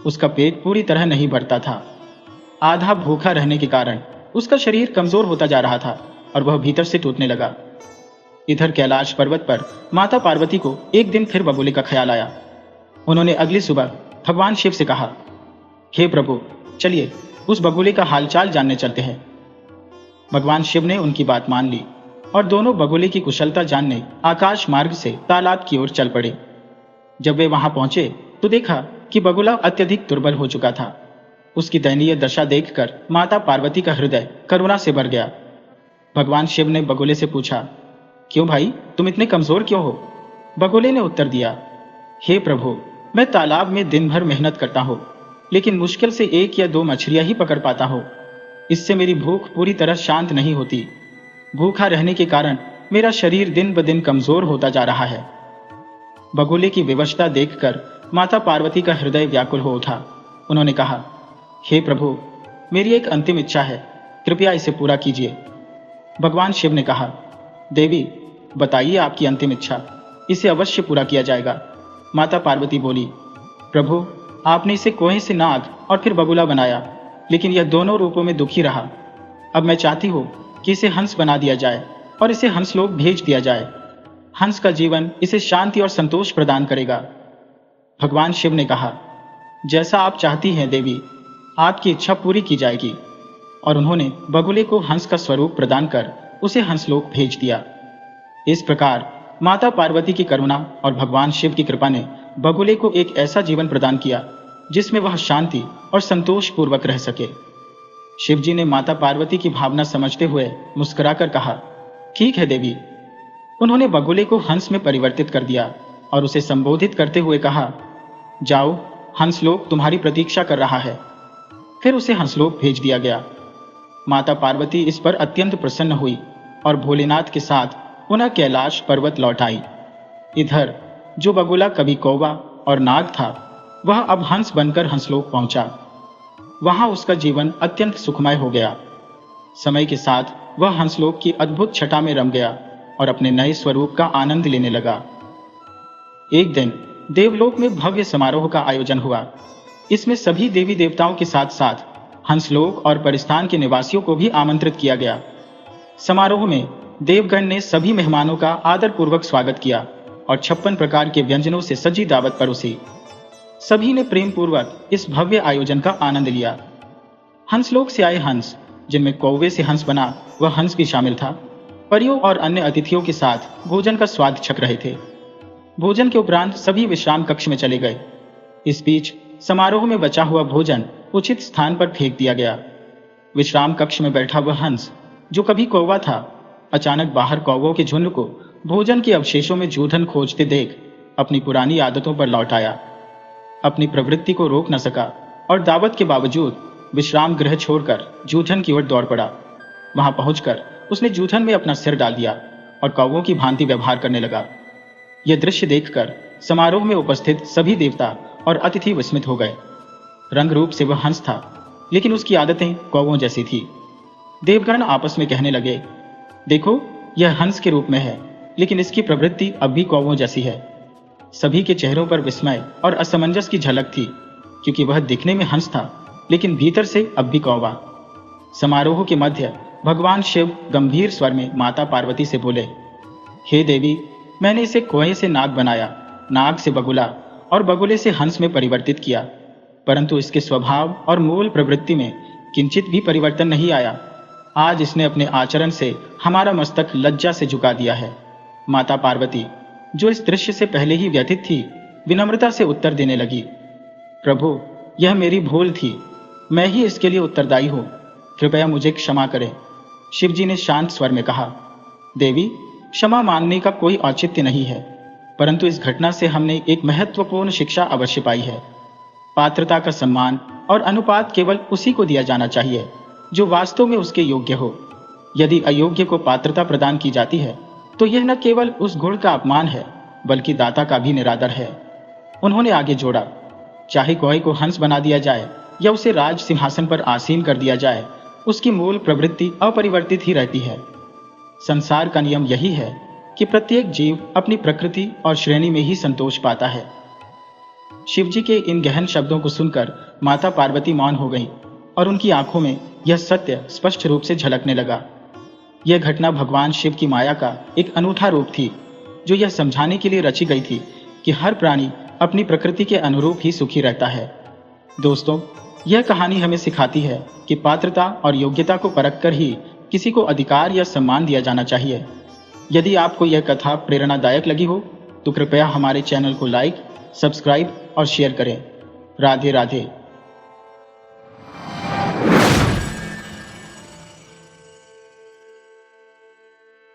उसका पेट पूरी तरह नहीं भरता था। आधा भूखा रहने के कारण उसका शरीर कमजोर होता जा रहा था और वह भीतर से टूटने लगा। इधर कैलाश पर्वत पर माता पार्वती को एक दिन फिर बगुले का ख्याल आया। उन्होंने अगली सुबह भगवान शिव से कहा, हे प्रभु, चलिए उस बगुले का हालचाल जानने चलते हैं। भगवान शिव ने उनकी बात मान ली और दोनों बगुले की कुशलता जानने आकाश मार्ग से तालाब की ओर चल पड़े। जब वे वहां पहुंचे तो देखा कि बगुला अत्यधिक दुर्बल हो चुका था। उसकी दयनीय दशा देखकर माता पार्वती का हृदय करुणा से भर गया। भगवान शिव ने बगुले से पूछा, क्यों भाई, तुम इतने कमजोर क्यों हो? बगुले ने उत्तर दिया, हे प्रभु, मैं तालाब में दिन भर मेहनत करता हूँ, लेकिन मुश्किल से 1 या 2 मछलियां ही पकड़ पाता हूँ। इससे मेरी भूख पूरी तरह शांत नहीं होती। भूखा रहने के कारण मेरा शरीर दिन ब दिन कमजोर होता जा रहा है। बगुले की विवशता देखकर माता पार्वती का हृदय व्याकुल हो उठा। उन्होंने कहा, हे प्रभु, मेरी एक अंतिम इच्छा है, कृपया इसे पूरा कीजिए। भगवान शिव ने कहा, देवी, बताइए आपकी अंतिम इच्छा, इसे अवश्य पूरा किया जाएगा। माता पार्वती बोली, प्रभु, आपने इसे कुएं से नाग और फिर बगुला बनाया, लेकिन यह दोनों रूपों में दुखी रहा। अब मैं चाहती हूँ कि इसे हंस बना दिया जाए और इसे हंसलोक भेज दिया जाए। हंस का जीवन इसे शांति और संतोष प्रदान करेगा। भगवान शिव ने कहा, जैसा आप चाहती हैं देवी, आपकी इच्छा पूरी की जाएगी। और उन्होंने बगुले को हंस का स्वरूप प्रदान कर उसे हंसलोक भेज दिया। इस प्रकार माता पार्वती की करुणा और भगवान शिव की कृपा ने बगुले को एक ऐसा जीवन प्रदान किया जिसमें वह शांति और संतोष पूर्वक रह सके। शिव जी ने माता पार्वती की भावना समझते हुए मुस्कुराकर कहा, ठीक है देवी। उन्होंने बगुले को हंस में परिवर्तित कर दिया और उसे संबोधित करते हुए कहा, जाओ, हंसलोक तुम्हारी प्रतीक्षा कर रहा है। फिर उसे हंसलोक भेज दिया गया। माता पार्वती इस पर अत्यंत प्रसन्न हुई और भोलेनाथ के साथ पुनः कैलाश पर्वत लौट आई। इधर जो बगुला कभी कौवा और नाग था, वह अब हंस बनकर हंसलोक पहुंचा। वहां उसका जीवन अत्यंत सुखमय हो गया। समय के साथ वह हंसलोक की अद्भुत छटा में रम गया और अपने नए स्वरूप का आनंद लेने लगा। एक दिन देवलोक में भव्य समारोह का आयोजन हुआ। इसमें सभी देवी देवताओं के साथ साथ हंसलोक और परिस्थान के निवासियों को भी आमंत्रित किया गया। समारोह में देवगण ने सभी मेहमानों का आदरपूर्वक स्वागत किया और 56 प्रकार के व्यंजनों से सजी दावत परोसी। सभी ने प्रेम पूर्वक इस भव्य आयोजन का आनंद लिया। हंसलोक से आए हंस, जिनमें कौवे से हंस बना वह हंस भी शामिल था, परियों और अन्य अतिथियों के साथ भोजन का स्वाद छक रहे थे। भोजन के उपरांत सभी विश्राम कक्ष में चले गए। इस बीच समारोह में बचा हुआ भोजन उचित स्थान पर फेंक दिया गया। विश्राम कक्ष में बैठा वह हंस, जो कभी कौवा था, अचानक बाहर कौवों के झुंड को भोजन के अवशेषों में जूठन खोजते देख अपनी पुरानी आदतों पर लौट आया। अपनी प्रवृत्ति को रोक न सका और दावत के बावजूद विश्राम गृह छोड़कर जूठन की ओर दौड़ पड़ा। वहां पहुंचकर उसने जूठन में अपना सिर डाल दिया और कौवों की भांति व्यवहार करने लगा। यह दृश्य देखकर समारोह में उपस्थित सभी देवता और अतिथि विस्मित हो गए। रंग रूप से वह हंस था, लेकिन उसकी आदतें कौवों जैसी थी। देवगण आपस में कहने लगे, देखो, यह हंस के रूप में है, लेकिन इसकी प्रवृत्ति अब भी कौवों जैसी है। सभी के चेहरों पर विस्मय और असमंजस की झलक थी, क्योंकि वह दिखने में हंस था, लेकिन भीतर से अब भी कौवा। समारोह के मध्य भगवान शिव गंभीर स्वर में माता पार्वती से बोले, हे देवी, मैंने इसे कुएं से नाग बनाया, नाग से बगुला और बगुले से हंस में परिवर्तित किया, परंतु इसके स्वभाव और मूल प्रवृत्ति में किंचित भी परिवर्तन नहीं आया। आज इसने अपने आचरण से हमारा मस्तक लज्जा से झुका दिया है। माता पार्वती, जो इस दृश्य से पहले ही व्यथित थी, विनम्रता से उत्तर देने लगी, प्रभु, यह मेरी भूल थी, मैं ही इसके लिए उत्तरदायी हूँ, कृपया मुझे क्षमा करें। शिव जी ने शांत स्वर में कहा, देवी, क्षमा मांगने का कोई औचित्य नहीं है, परंतु इस घटना से हमने एक महत्वपूर्ण शिक्षा अवश्य पाई है। पात्रता का सम्मान और अनुपात केवल उसी को दिया जाना चाहिए जो वास्तव में उसके योग्य हो। यदि अयोग्य को पात्रता प्रदान की जाती है तो यह न केवल उस गुण का अपमान है, बल्कि दाता का भी निरादर है। उन्होंने आगे जोड़ा, चाहे कौवे को हंस बना दिया जाए या उसे राज सिंहासन पर आसीन कर दिया जाए, उसकी मूल प्रवृत्ति अपरिवर्तित ही रहती है। संसार का नियम यही है कि प्रत्येक जीव अपनी प्रकृति और श्रेणी में ही संतोष पाता है। शिवजी के इन गहन शब्दों को सुनकर माता पार्वती मौन हो गईं और उनकी आंखों में यह सत्य स्पष्ट रूप से झलकने लगा। यह घटना भगवान शिव की माया का एक अनूठा रूप थी, जो यह समझाने के लिए रची गई थी कि हर प्राणी अपनी प्रकृति के अनुरूप ही सुखी रहता है। दोस्तों, यह कहानी हमें सिखाती है कि पात्रता और योग्यता को परखकर ही किसी को अधिकार या सम्मान दिया जाना चाहिए। यदि आपको यह कथा प्रेरणादायक लगी हो तो कृपया हमारे चैनल को लाइक, सब्सक्राइब और शेयर करें। राधे राधे।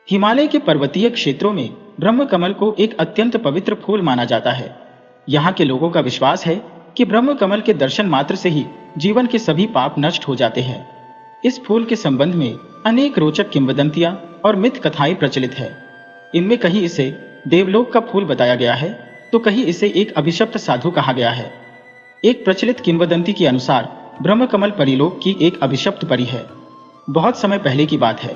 हिमालय के पर्वतीय क्षेत्रों में ब्रह्म कमल को एक अत्यंत पवित्र फूल माना जाता है। यहाँ के लोगों का विश्वास है कि ब्रह्म कमल के दर्शन मात्र से ही जीवन के सभी पाप नष्ट हो जाते हैं। इस फूल के संबंध में अनेक रोचक किंवदंतियां और मिथ कथाएं प्रचलित है। इनमें कहीं इसे देवलोक का फूल बताया गया है तो कहीं इसे एक अभिशप्त साधु कहा गया है। एक प्रचलित किंवदंती के अनुसार ब्रह्मकमल परीलोक की एक अभिशप्त परी है। बहुत समय पहले की बात है।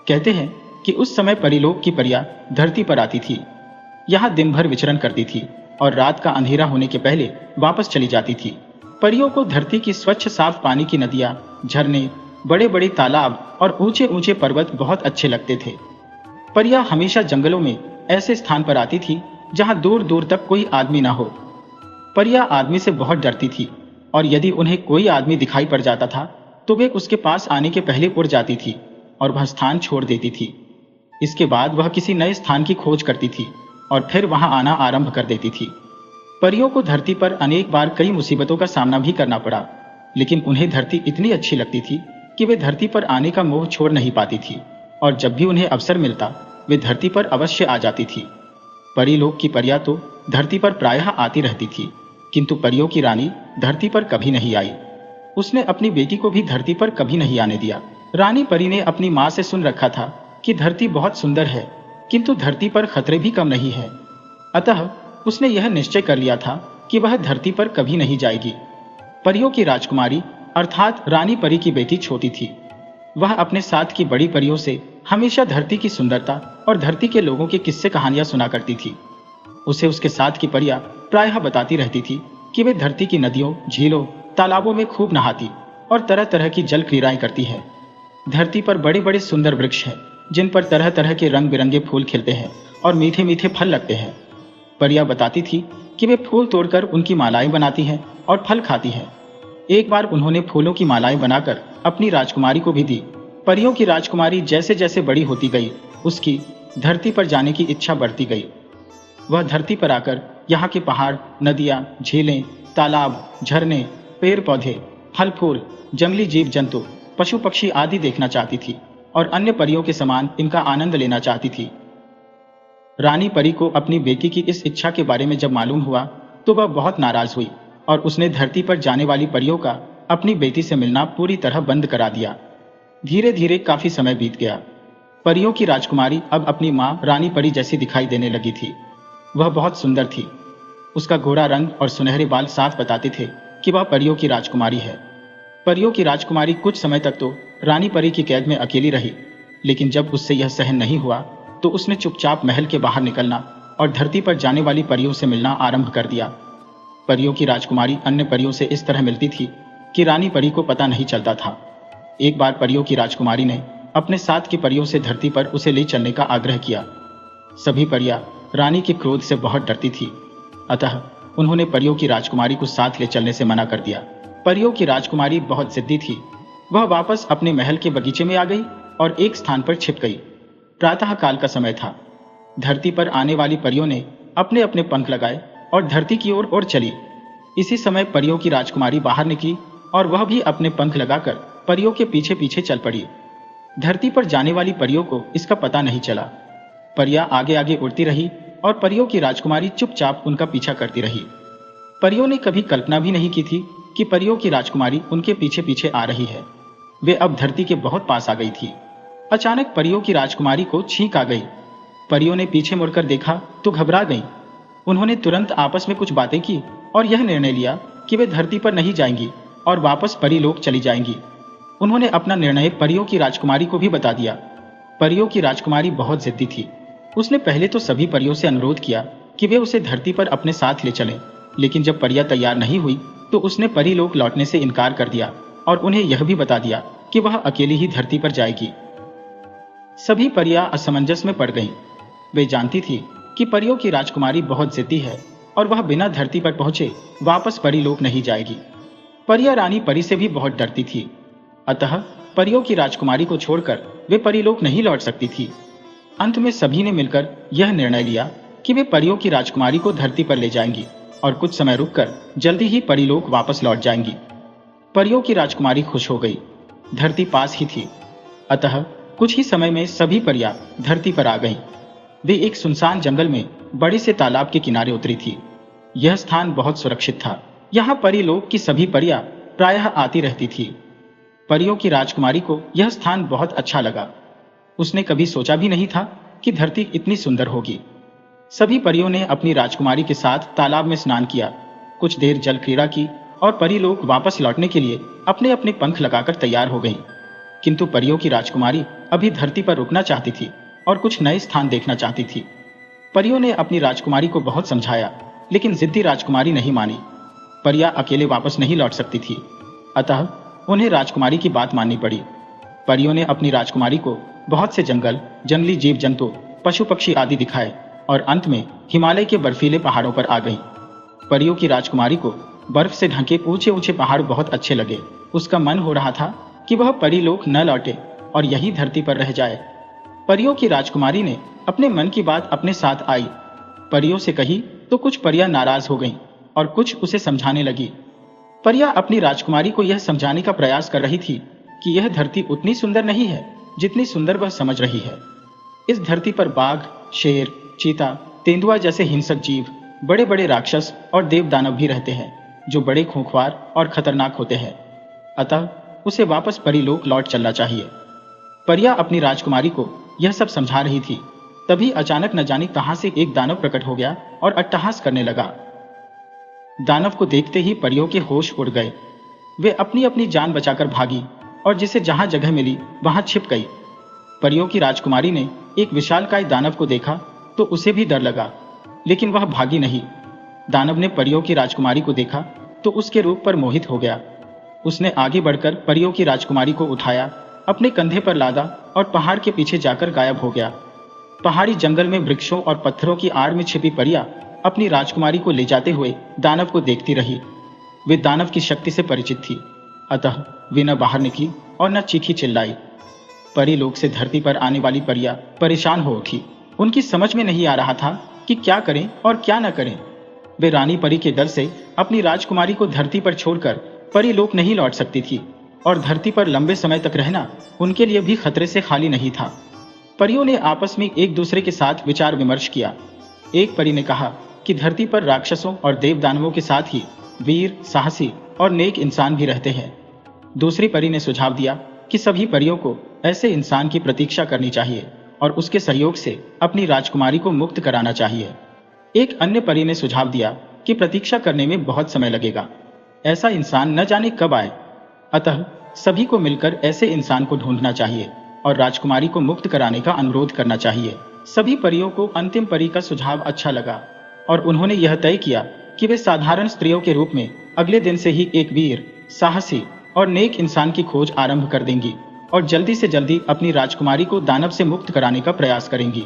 कहते हैं कि उस समय परीलोक की परियां धरती पर आती थी, यहाँ दिन भर विचरण करती थी और रात का अंधेरा होने के पहले वापस चली जाती थी। परियों को धरती की स्वच्छ साफ पानी की नदियां, झरने, बड़े बड़े तालाब और ऊंचे ऊंचे पर्वत बहुत अच्छे लगते थे। परियां हमेशा जंगलों में ऐसे स्थान पर आती थी जहां दूर दूर तक कोई आदमी ना हो। परियां आदमी से बहुत डरती थी और यदि उन्हें कोई आदमी दिखाई पड़ जाता था तो वे उसके पास आने के पहले उड़ जाती थी और वह स्थान छोड़ देती थी। इसके बाद वह किसी नए स्थान की खोज करती थी और फिर वहां आना आरंभ कर देती थी। परियों को धरती पर अनेक बार कई मुसीबतों का सामना भी करना पड़ा, लेकिन उन्हें धरती इतनी अच्छी लगती थी कि वे धरती पर आने का मोह छोड़ नहीं पाती थी और जब भी उन्हें अवसर मिलता वे धरती पर अवश्य आ जाती थी। परीलोक की परियां तो धरती पर प्रायः आती रहती थी, किंतु परियों की रानी धरती पर कभी नहीं आई। उसने अपनी बेटी को भी धरती पर कभी नहीं आने दिया। रानी परी ने अपनी माँ से सुन रखा था कि धरती बहुत सुंदर है, किंतु धरती पर खतरे भी कम नहीं है। अतः उसने यह निश्चय कर लिया था कि वह धरती पर कभी नहीं जाएगी। परियों की राजकुमारी अर्थात रानी परी की बेटी छोटी थी। वह अपने साथ की बड़ी परियों से हमेशा धरती की सुंदरता और धरती के लोगों के किस्से कहानियां सुना करती थी। उसे उसके साथ की परियां प्रायः बताती रहती थी कि वे धरती की नदियों, झीलों, तालाबों में खूब नहाती और तरह तरह की जल क्रीड़ाएं करती है। धरती पर बड़े बड़े सुंदर वृक्ष हैं जिन पर तरह तरह के रंग बिरंगे फूल खिलते हैं और मीठे मीठे फल लगते हैं। परियां बताती थी कि वे फूल तोड़कर उनकी मालाएं बनाती हैं और फल खाती हैं। एक बार उन्होंने फूलों की मालाएं बनाकर अपनी राजकुमारी को भी दी। परियों की राजकुमारी जैसे जैसे बड़ी होती गई, उसकी धरती पर जाने की इच्छा बढ़ती गई। वह धरती पर आकर यहाँ के पहाड़, नदियाँ, झीलें, तालाब, झरने, पेड़ पौधे, फल फूल, जंगली जीव जंतु, पशु पक्षी आदि देखना चाहती थी और अन्य परियों के समान इनका आनंद लेना चाहती थी। रानी परी को अपनी बेटी की इस इच्छा के बारे में जब मालूम हुआ तो वह बहुत नाराज हुई और उसने धरती पर जाने वाली परियों का अपनी बेटी से मिलना पूरी तरह बंद करा दिया। धीरे धीरे काफी समय बीत गया। परियों की राजकुमारी अब अपनी माँ रानी परी जैसी दिखाई देने लगी थी। वह बहुत सुंदर थी। उसका गोरा रंग और सुनहरे बाल साफ बताते थे कि वह परियों की राजकुमारी है। परियों की राजकुमारी कुछ समय तक तो रानी परी की कैद में अकेली रही, लेकिन जब उससे यह सहन नहीं हुआ तो उसने चुपचाप महल के बाहर निकलना और धरती पर जाने वाली परियों से मिलना आरंभ कर दिया। परियों की राजकुमारी अन्य परियों से इस तरह मिलती थी कि रानी परी को पता नहीं चलता था। एक बार परियों की राजकुमारी ने अपने साथ की परियों से धरती पर उसे ले चलने का आग्रह किया। सभी परियां रानी के क्रोध से बहुत डरती थी, अतः उन्होंने परियों की राजकुमारी को साथ ले चलने से मना कर दिया। परियों की राजकुमारी बहुत जिद्दी थी। वह वापस अपने महल के बगीचे में आ गई और एक स्थान पर छिप गई। प्रातः काल का समय था। धरती पर आने वाली परियों ने अपने अपने पंख लगाए और धरती की ओर चली। इसी समय परियों की राजकुमारी बाहर निकली और वह भी अपने पंख लगाकर परियों के पीछे पीछे चल पड़ी। धरती पर जाने वाली परियों को इसका पता नहीं चला। परियां आगे आगे उड़ती रही और परियों की राजकुमारी चुपचाप उनका पीछा करती रही। परियों ने कभी कल्पना भी नहीं की थी कि परियों की राजकुमारी उनके पीछे पीछे आ रही है। वे अब धरती के बहुत पास आ गई थी। अचानक परियों की राजकुमारी को छींक आ गई। परियों ने पीछे मुड़कर देखा तो घबरा गईं। उन्होंने तुरंत आपस में कुछ बातें की और यह निर्णय लिया कि वे धरती पर नहीं जाएंगी और वापस परीलोक चली जाएंगी। उन्होंने अपना निर्णय परियों की राजकुमारी को भी बता दिया। परियों की राजकुमारी बहुत जिद्दी थी। उसने पहले तो सभी परियों से अनुरोध किया कि वे उसे धरती पर अपने साथ ले चलें, लेकिन जब परियां तैयार नहीं हुई तो उसने परीलोक लौटने से इनकार कर दिया और उन्हें यह भी बता दिया कि वह अकेली ही धरती पर जाएगी। सभी परियां असमंजस में पड़ गईं। वे जानती थी कि परियों की राजकुमारी बहुत जिद्दी है और वह बिना धरती पर पहुंचे वापस परीलोक नहीं जाएगी। परियां रानी परी से भी बहुत डरती थी, अतः परियों की राजकुमारी को छोड़कर वे परीलोक नहीं लौट सकती थी। अंत में सभी ने मिलकर यह निर्णय लिया कि वे परियों की राजकुमारी को धरती पर ले जाएंगी और कुछ समय रुककर जल्दी ही परीलोक वापस लौट जाएंगी। परियों की राजकुमारी खुश हो गई। धरती पास ही थी, अतः कुछ ही समय में सभी परियां धरती पर आ गईं। वे एक सुनसान जंगल में बड़े से तालाब के किनारे उतरी थी। यह स्थान बहुत सुरक्षित था। यहाँ परीलोक की सभी परियां प्रायः आती रहती थी। परियों की राजकुमारी को यह स्थान बहुत अच्छा लगा। उसने कभी सोचा भी नहीं था कि धरती इतनी सुंदर होगी। सभी परियों ने अपनी राजकुमारी के साथ तालाब में स्नान किया, कुछ देर जल क्रीड़ा की और परी लोग वापस लौटने के लिए अपने अपने पंख लगाकर तैयार हो गईं। किंतु परियों की राजकुमारी अभी धरती पर रुकना चाहती थी और कुछ नए स्थान देखना चाहती थी। परियों ने अपनी राजकुमारी को बहुत समझाया, लेकिन जिद्दी राजकुमारी नहीं मानी। परियां अकेले वापस नहीं लौट सकती थी, अतः उन्हें राजकुमारी की बात माननी पड़ी। परियों ने अपनी राजकुमारी को बहुत से जंगल, जंगली जीव जंतु, पशु पक्षी आदि दिखाए और अंत में हिमालय के बर्फीले पहाड़ों पर आ गईं। परियों की राजकुमारी को बर्फ से ढके ऊंचे ऊंचे पहाड़ बहुत अच्छे लगे। उसका मन हो रहा था कि वह परी लोग न लौटे और यही धरती पर रह जाए। परियों की राजकुमारी ने अपने मन की बात अपने साथ आई, परियों से कही तो कुछ परियां नाराज हो गईं और कुछ उसे समझाने लगी। परियां अपनी राजकुमारी को यह समझाने का प्रयास कर रही थी कि यह धरती उतनी सुंदर नहीं है जितनी सुंदर वह समझ रही है। इस धरती पर बाघ, शेर, चीता, तेंदुआ जैसे हिंसक जीव, बड़े बड़े राक्षस और देव दानव भी रहते हैं, जो बड़े खूंखार और खतरनाक होते हैं। अतः उसे वापस परीलोक लौट चलना चाहिए। परियां अपनी राजकुमारी को यह सब समझा रही थी, तभी अचानक न जाने कहां से एक दानव प्रकट हो गया और अट्टहास करने लगा। दानव को देखते ही परियों के होश उड़ गए। वे अपनी अपनी जान बचाकर भागी और जिसे जहां जगह मिली वहां छिप गई। परियों की राजकुमारी ने एक विशालकाय दानव को देखा तो उसे भी डर लगा, लेकिन वह भागी नहीं। दानव ने परियों की राजकुमारी को देखा तो उसके रूप पर मोहित हो गया। उसने आगे बढ़कर परियों की राजकुमारी को उठाया, अपने कंधे पर लादा और पहाड़ के पीछे जाकर गायब हो गया। पहाड़ी जंगल में वृक्षों और पत्थरों की आड़ में छिपी परियां अपनी राजकुमारी को ले जाते हुए दानव को देखती रही। वे दानव की शक्ति से परिचित थी, अतः वे न बाहर निकली और न चीखी चिल्लाई। परी लोक से धरती पर आने वाली परियां परेशान हो उठी। उनकी समझ में नहीं आ रहा था कि क्या करें और क्या न करें। वे रानी परी के डर से अपनी राजकुमारी को धरती पर छोड़कर परी लोक नहीं लौट सकती थी और धरती पर लंबे समय तक रहना उनके लिए भी खतरे से खाली नहीं था। परियों ने आपस में एक दूसरे के साथ विचार विमर्श किया। एक परी ने कहा कि धरती पर राक्षसों और देवदानवों के साथ ही वीर, साहसी और नेक इंसान भी रहते हैं। दूसरी परी ने सुझाव दिया कि सभी परियों को ऐसे इंसान की प्रतीक्षा करनी चाहिए और उसके सहयोग से अपनी राजकुमारी को मुक्त कराना चाहिए। एक अन्य परी ने सुझाव दिया कि प्रतीक्षा करने में बहुत समय लगेगा, ऐसा इंसान न जाने कब आए, अतः सभी को मिलकर ऐसे इंसान को ढूंढना चाहिए और राजकुमारी को मुक्त कराने का अनुरोध करना चाहिए। सभी परियों को अंतिम परी का सुझाव अच्छा लगा और उन्होंने यह तय किया कि वे साधारण स्त्रियों के रूप में अगले दिन से ही एक वीर, साहसी और नेक इंसान की खोज आरंभ कर देंगी और जल्दी से जल्दी अपनी राजकुमारी को दानव से मुक्त कराने का प्रयास करेंगी।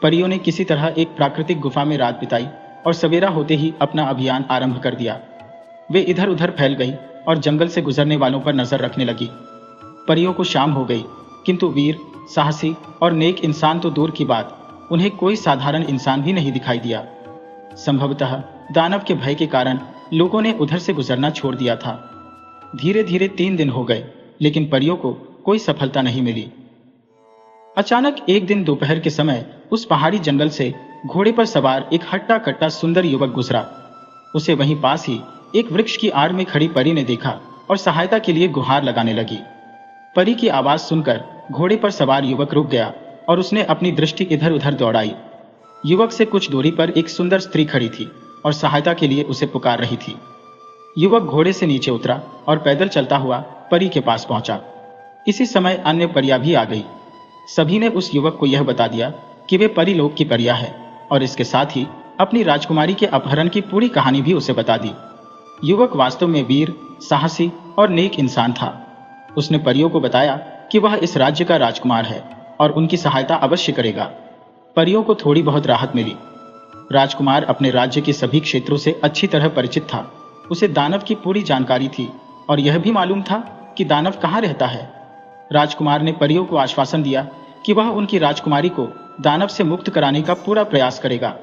परियों ने किसी तरह एक प्राकृतिक गुफा में रात बिताई और सवेरा होते ही अपना अभियान आरंभ कर दिया। वे इधर उधर फैल गई और जंगल से गुजरने वालों पर नजर रखने लगी। परियों को शाम हो गई, किंतु वीर, साहसी और नेक इंसान तो दूर की बात, उन्हें कोई साधारण इंसान भी नहीं दिखाई दिया। संभवतः दानव के भय के कारण लोगों ने उधर से गुजरना छोड़ दिया था। धीरे धीरे 3 दिन हो गए, लेकिन परियों को कोई सफलता नहीं मिली। अचानक एक दिन दोपहर के समय उस पहाड़ी जंगल से घोड़े पर सवार एक हट्टा कट्टा सुंदर युवक गुजरा। उसे वहीं पास ही एक वृक्ष की आड़ में खड़ी परी ने देखा और सहायता के लिए गुहार लगाने लगी। परी की आवाज सुनकर घोड़े पर सवार युवक रुक गया और उसने अपनी दृष्टि इधर उधर दौड़ाई। युवक से कुछ दूरी पर एक सुंदर स्त्री खड़ी थी और सहायता के लिए उसे पुकार रही थी। युवक घोड़े से नीचे उतरा और पैदल चलता हुआ परी के पास पहुंचा। इसी समय अन्य परियां भी आ गई। सभी ने उस युवक को यह बता दिया कि वे परीलोक की परियां है और इसके साथ ही अपनी राजकुमारी के अपहरण की पूरी कहानी भी उसे बता दी। युवक वास्तव में वीर, साहसी और नेक इंसान था। उसने परियों को बताया कि वह इस राज्य का राजकुमार है और उनकी सहायता अवश्य करेगा। परियों को थोड़ी बहुत राहत मिली। राजकुमार अपने राज्य के सभी क्षेत्रों से अच्छी तरह परिचित था। उसे दानव की पूरी जानकारी थी और यह भी मालूम था कि दानव कहाँ रहता है। राजकुमार ने परियों को आश्वासन दिया कि वह उनकी राजकुमारी को दानव से मुक्त कराने का पूरा प्रयास करेगा।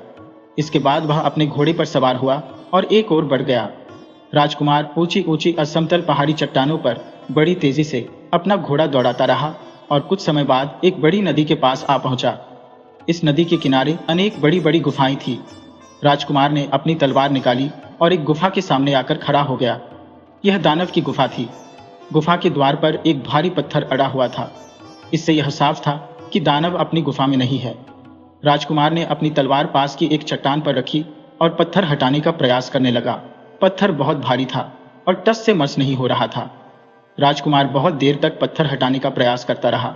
इसके बाद वह अपने घोड़े पर सवार हुआ और एक ओर बढ़ गया। राजकुमार ऊंची ऊंची असमतल पहाड़ी चट्टानों पर बड़ी तेजी से अपना घोड़ा दौड़ाता रहा और कुछ समय बाद एक बड़ी नदी के पास आ पहुंचा। इस नदी के किनारे अनेक बड़ी बड़ी गुफाएं थी। राजकुमार ने अपनी तलवार निकाली और एक गुफा के सामने आकर खड़ा हो गया। यह दानव की गुफा थी। गुफा के द्वार पर एक भारी पत्थर अड़ा हुआ था। इससे यह साफ था कि दानव अपनी गुफा में नहीं है। राजकुमार ने अपनी तलवार पास की एक चट्टान पर रखी और पत्थर हटाने का प्रयास करने लगा। पत्थर बहुत भारी था और टस से मस नहीं हो रहा था। राजकुमार बहुत देर तक पत्थर हटाने का प्रयास करता रहा।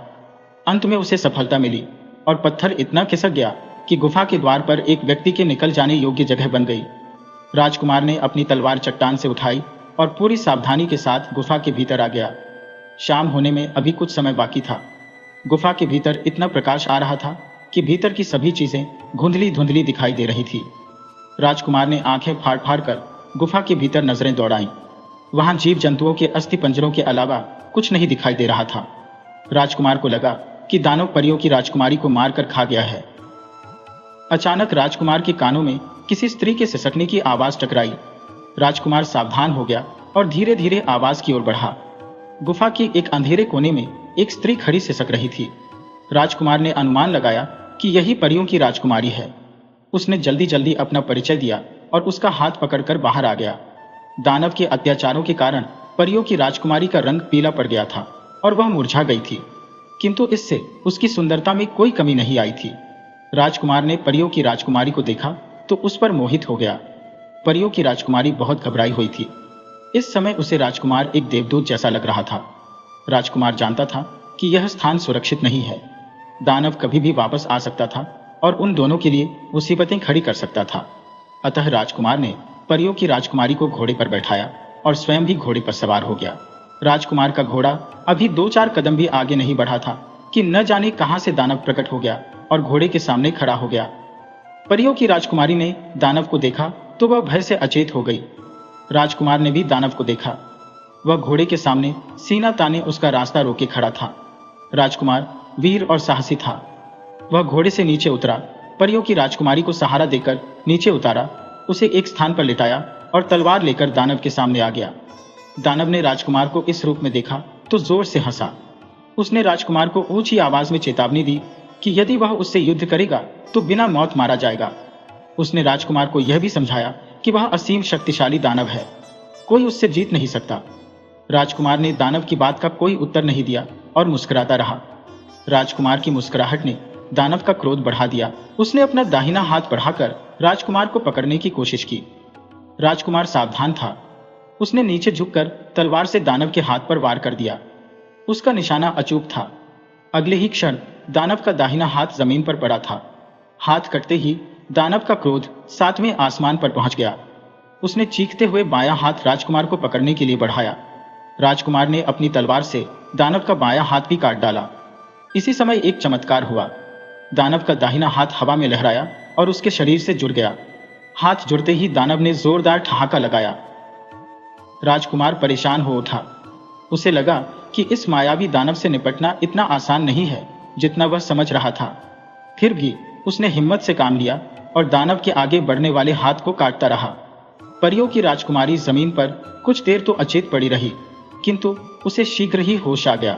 अंत में उसे सफलता मिली और पत्थर इतना खिसक गया कि गुफा के द्वार पर एक व्यक्ति के निकल जाने योग्य जगह बन गई। राजकुमार ने अपनी तलवार चट्टान से उठाई और पूरी सावधानी के साथ गुफा के भीतर आ गया। शाम होने में अभी कुछ समय बाकी था। गुफा के भीतर इतना प्रकाश आ रहा था कि भीतर की सभी चीजें धुंधली धुंधली दिखाई दे रही थी। राजकुमार ने आंखें फाड़ फाड़ कर गुफा के भीतर नजरें दौड़ाईं। वहां जीव जंतुओं के अस्थि पंजरों के अलावा कुछ नहीं दिखाई दे रहा था। राजकुमार को लगा कि दानव परियों की राजकुमारी को मारकर खा गया है। अचानक राजकुमार के कानों में किसी स्त्री के सिसकने की आवाज टकराई। राजकुमार सावधान हो गया और धीरे धीरे आवाज की ओर बढ़ा। गुफा के एक अंधेरे कोने में एक स्त्री खड़ी सिसक रही थी। राजकुमार ने अनुमान लगाया कि यही परियों की राजकुमारी है। उसने जल्दी जल्दी अपना परिचय दिया और उसका हाथ पकड़कर बाहर आ गया। दानव के अत्याचारों के कारण परियों की राजकुमारी का रंग पीला पड़ गया था और वह मुरझा गई थी, किंतु इससे उसकी सुंदरता में कोई कमी नहीं आई थी। राजकुमार ने परियों की राजकुमारी को देखा तो उस पर मोहित हो गया। परियों की राजकुमारी बहुत घबराई हुई थी। इस समय उसे राजकुमार एक देवदूत जैसा लग रहा था। राजकुमार जानता था कि यह स्थान सुरक्षित नहीं है। दानव कभी भी वापस आ सकता था और उन दोनों के लिए मुसीबतें खड़ी कर सकता था। अतः राजकुमार ने परियों की राजकुमारी को घोड़े पर बैठाया और स्वयं भी घोड़े पर सवार हो गया। राजकुमार का घोड़ा अभी 2-4 कदम भी आगे नहीं बढ़ा था कि न जाने कहां से दानव प्रकट हो गया और घोड़े के सामने खड़ा हो गया। परियों की राजकुमारी ने दानव को देखा तो वह भय से अचेत हो गई। राजकुमार ने भी दानव को देखा। वह घोड़े के सामने सीना ताने उसका रास्ता रोके खड़ा था। राजकुमार वीर और साहसी था। वह घोड़े से नीचे उतरा, परियों की राजकुमारी को सहारा देकर नीचे उतारा, उसे एक स्थान पर लिटाया और तलवार लेकर दानव के सामने आ गया। दानव ने राजकुमार को इस रूप में देखा तो जोर से हंसा। उसने राजकुमार को ऊंची आवाज में चेतावनी दी कि यदि वह उससे युद्ध करेगा तो बिना मौत मारा जाएगा। उसने राजकुमार को यह भी समझाया कि वह असीम शक्तिशाली दानव है, कोई उससे जीत नहीं सकता। राजकुमार ने दानव की बात का कोई उत्तर नहीं दिया और मुस्कुराता रहा। राजकुमार की मुस्कुराहट ने दानव का क्रोध बढ़ा दिया। उसने अपना दाहिना हाथ बढ़ाकर राजकुमार को पकड़ने की कोशिश की। राजकुमार सावधान था। उसने नीचे झुककर तलवार से दानव के हाथ पर वार कर दिया। उसका निशाना अचूक था। अगले ही क्षण दानव का दाहिना हाथ जमीन पर पड़ा था। हाथ कटते ही दानव का क्रोध 7वें आसमान पर पहुंच गया। उसने चीखते हुए बायां हाथ राजकुमार को पकड़ने के लिए बढ़ाया। राजकुमार ने अपनी तलवार से दानव का बायां हाथ भी काट डाला। इसी समय एक चमत्कार हुआ। दानव का दाहिना हाथ हवा में लहराया और उसके शरीर से जुड़ गया। हाथ जुड़ते ही दानव ने जोरदार ठहाका लगाया। राजकुमार परेशान हो उठा। उसे लगा कि इस मायावी दानव से निपटना इतना आसान नहीं है जितना वह समझ रहा था। फिर भी उसने हिम्मत से काम लिया और दानव के आगे बढ़ने वाले हाथ को काटता रहा। परियों की राजकुमारी जमीन पर कुछ देर तो अचेत पड़ी रही, किंतु उसे शीघ्र ही होश आ गया।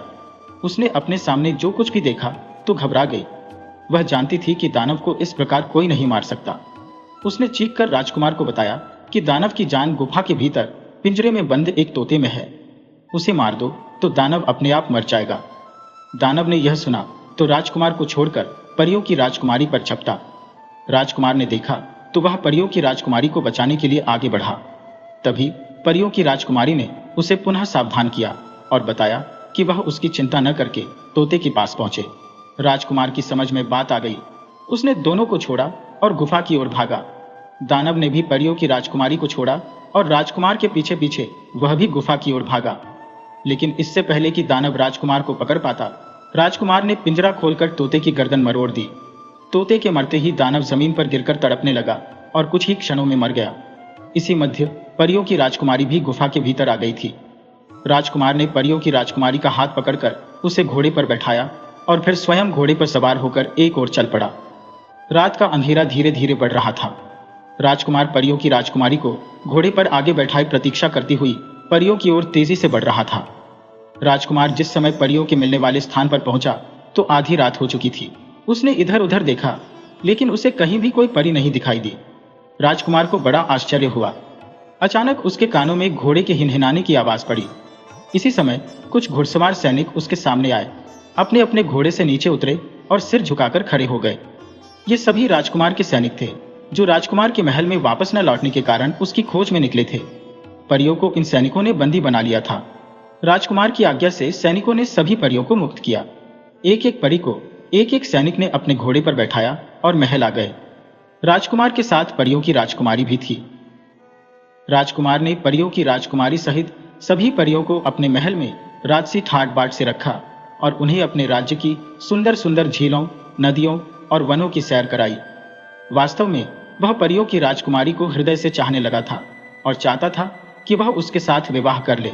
उसने अपने सामने जो कुछ भी देखा तो घबरा गई। वह जानती थी कि दानव को इस प्रकार कोई नहीं मार सकता। उसने चीखकर राजकुमार को बताया कि दानव की जान गुफा के भीतर पिंजरे में बंद एक तोते में है। उसे मार दो तो दानव अपने आप मर जाएगा। दानव ने यह सुना तो राजकुमार को छोड़कर परियों की राजकुमारी पर झपटा। राजकुमार ने देखा तो वह परियों की राजकुमारी को बचाने के लिए आगे बढ़ा। तभी परियों की राजकुमारी ने उसे पुनः सावधान किया और बताया कि वह उसकी चिंता न करके तोते के पास पहुंचे। राजकुमार की समझ में बात आ गई। उसने दोनों को छोड़ा और गुफा की ओर भागा। दानव ने भी परियों की राजकुमारी को छोड़ा और राजकुमार के पीछे पीछे वह भी गुफा की ओर भागा। लेकिन इससे पहले कि दानव राजकुमार को पकड़ पाता, राजकुमार ने पिंजरा खोलकर तोते की गर्दन मरोड़ दी। तोते के मरते ही दानव जमीन पर गिरकर तड़पने लगा और कुछ ही क्षणों में मर गया। इसी मध्य परियों की राजकुमारी भी गुफा के भीतर आ गई थी। राजकुमार ने परियों की राजकुमारी का हाथ पकड़कर उसे घोड़े पर बैठाया और फिर स्वयं घोड़े पर सवार होकर एक ओर चल पड़ा। रात का अंधेरा धीरे धीरे बढ़ रहा था। राजकुमार परियों की राजकुमारी को घोड़े पर आगे बैठाए प्रतीक्षा करती हुई परियों की ओर तेजी से बढ़ रहा था। राजकुमार जिस समय परियों के मिलने वाले स्थान पर पहुंचा तो आधी रात हो चुकी थी। उसने इधर उधर देखा, लेकिन उसे कहीं भी कोई परी नहीं दिखाई दी। राजकुमार को बड़ा आश्चर्य हुआ। अचानक उसके कानों में घोड़े के हिनहिनाने की आवाज पड़ी। इसी समय कुछ घुड़सवार सैनिक उसके सामने आए, अपने अपने घोड़े से नीचे उतरे और सिर झुकाकर खड़े हो गए। ये सभी राजकुमार के सैनिक थे, जो राजकुमार के महल में वापस न लौटने के कारण उसकी खोज में निकले थे। परियों को इन सैनिकों ने बंदी बना लिया था। राजकुमार की आज्ञा से सैनिकों ने सभी परियों को मुक्त किया। एक एक परी को एक एक सैनिक ने अपने घोड़े पर बैठाया और महल आ गए। राजकुमार के साथ परियों की राजकुमारी भी थी। राजकुमार ने परियों की राजकुमारी सहित सभी परियों को अपने महल में राजसी ठाट बाट से रखा और उन्हें अपने राज्य की सुंदर सुंदर झीलों, नदियों और वनों की सैर कराई। वास्तव में वह परियों की राजकुमारी को हृदय से चाहने लगा था और चाहता था कि वह उसके साथ विवाह कर ले।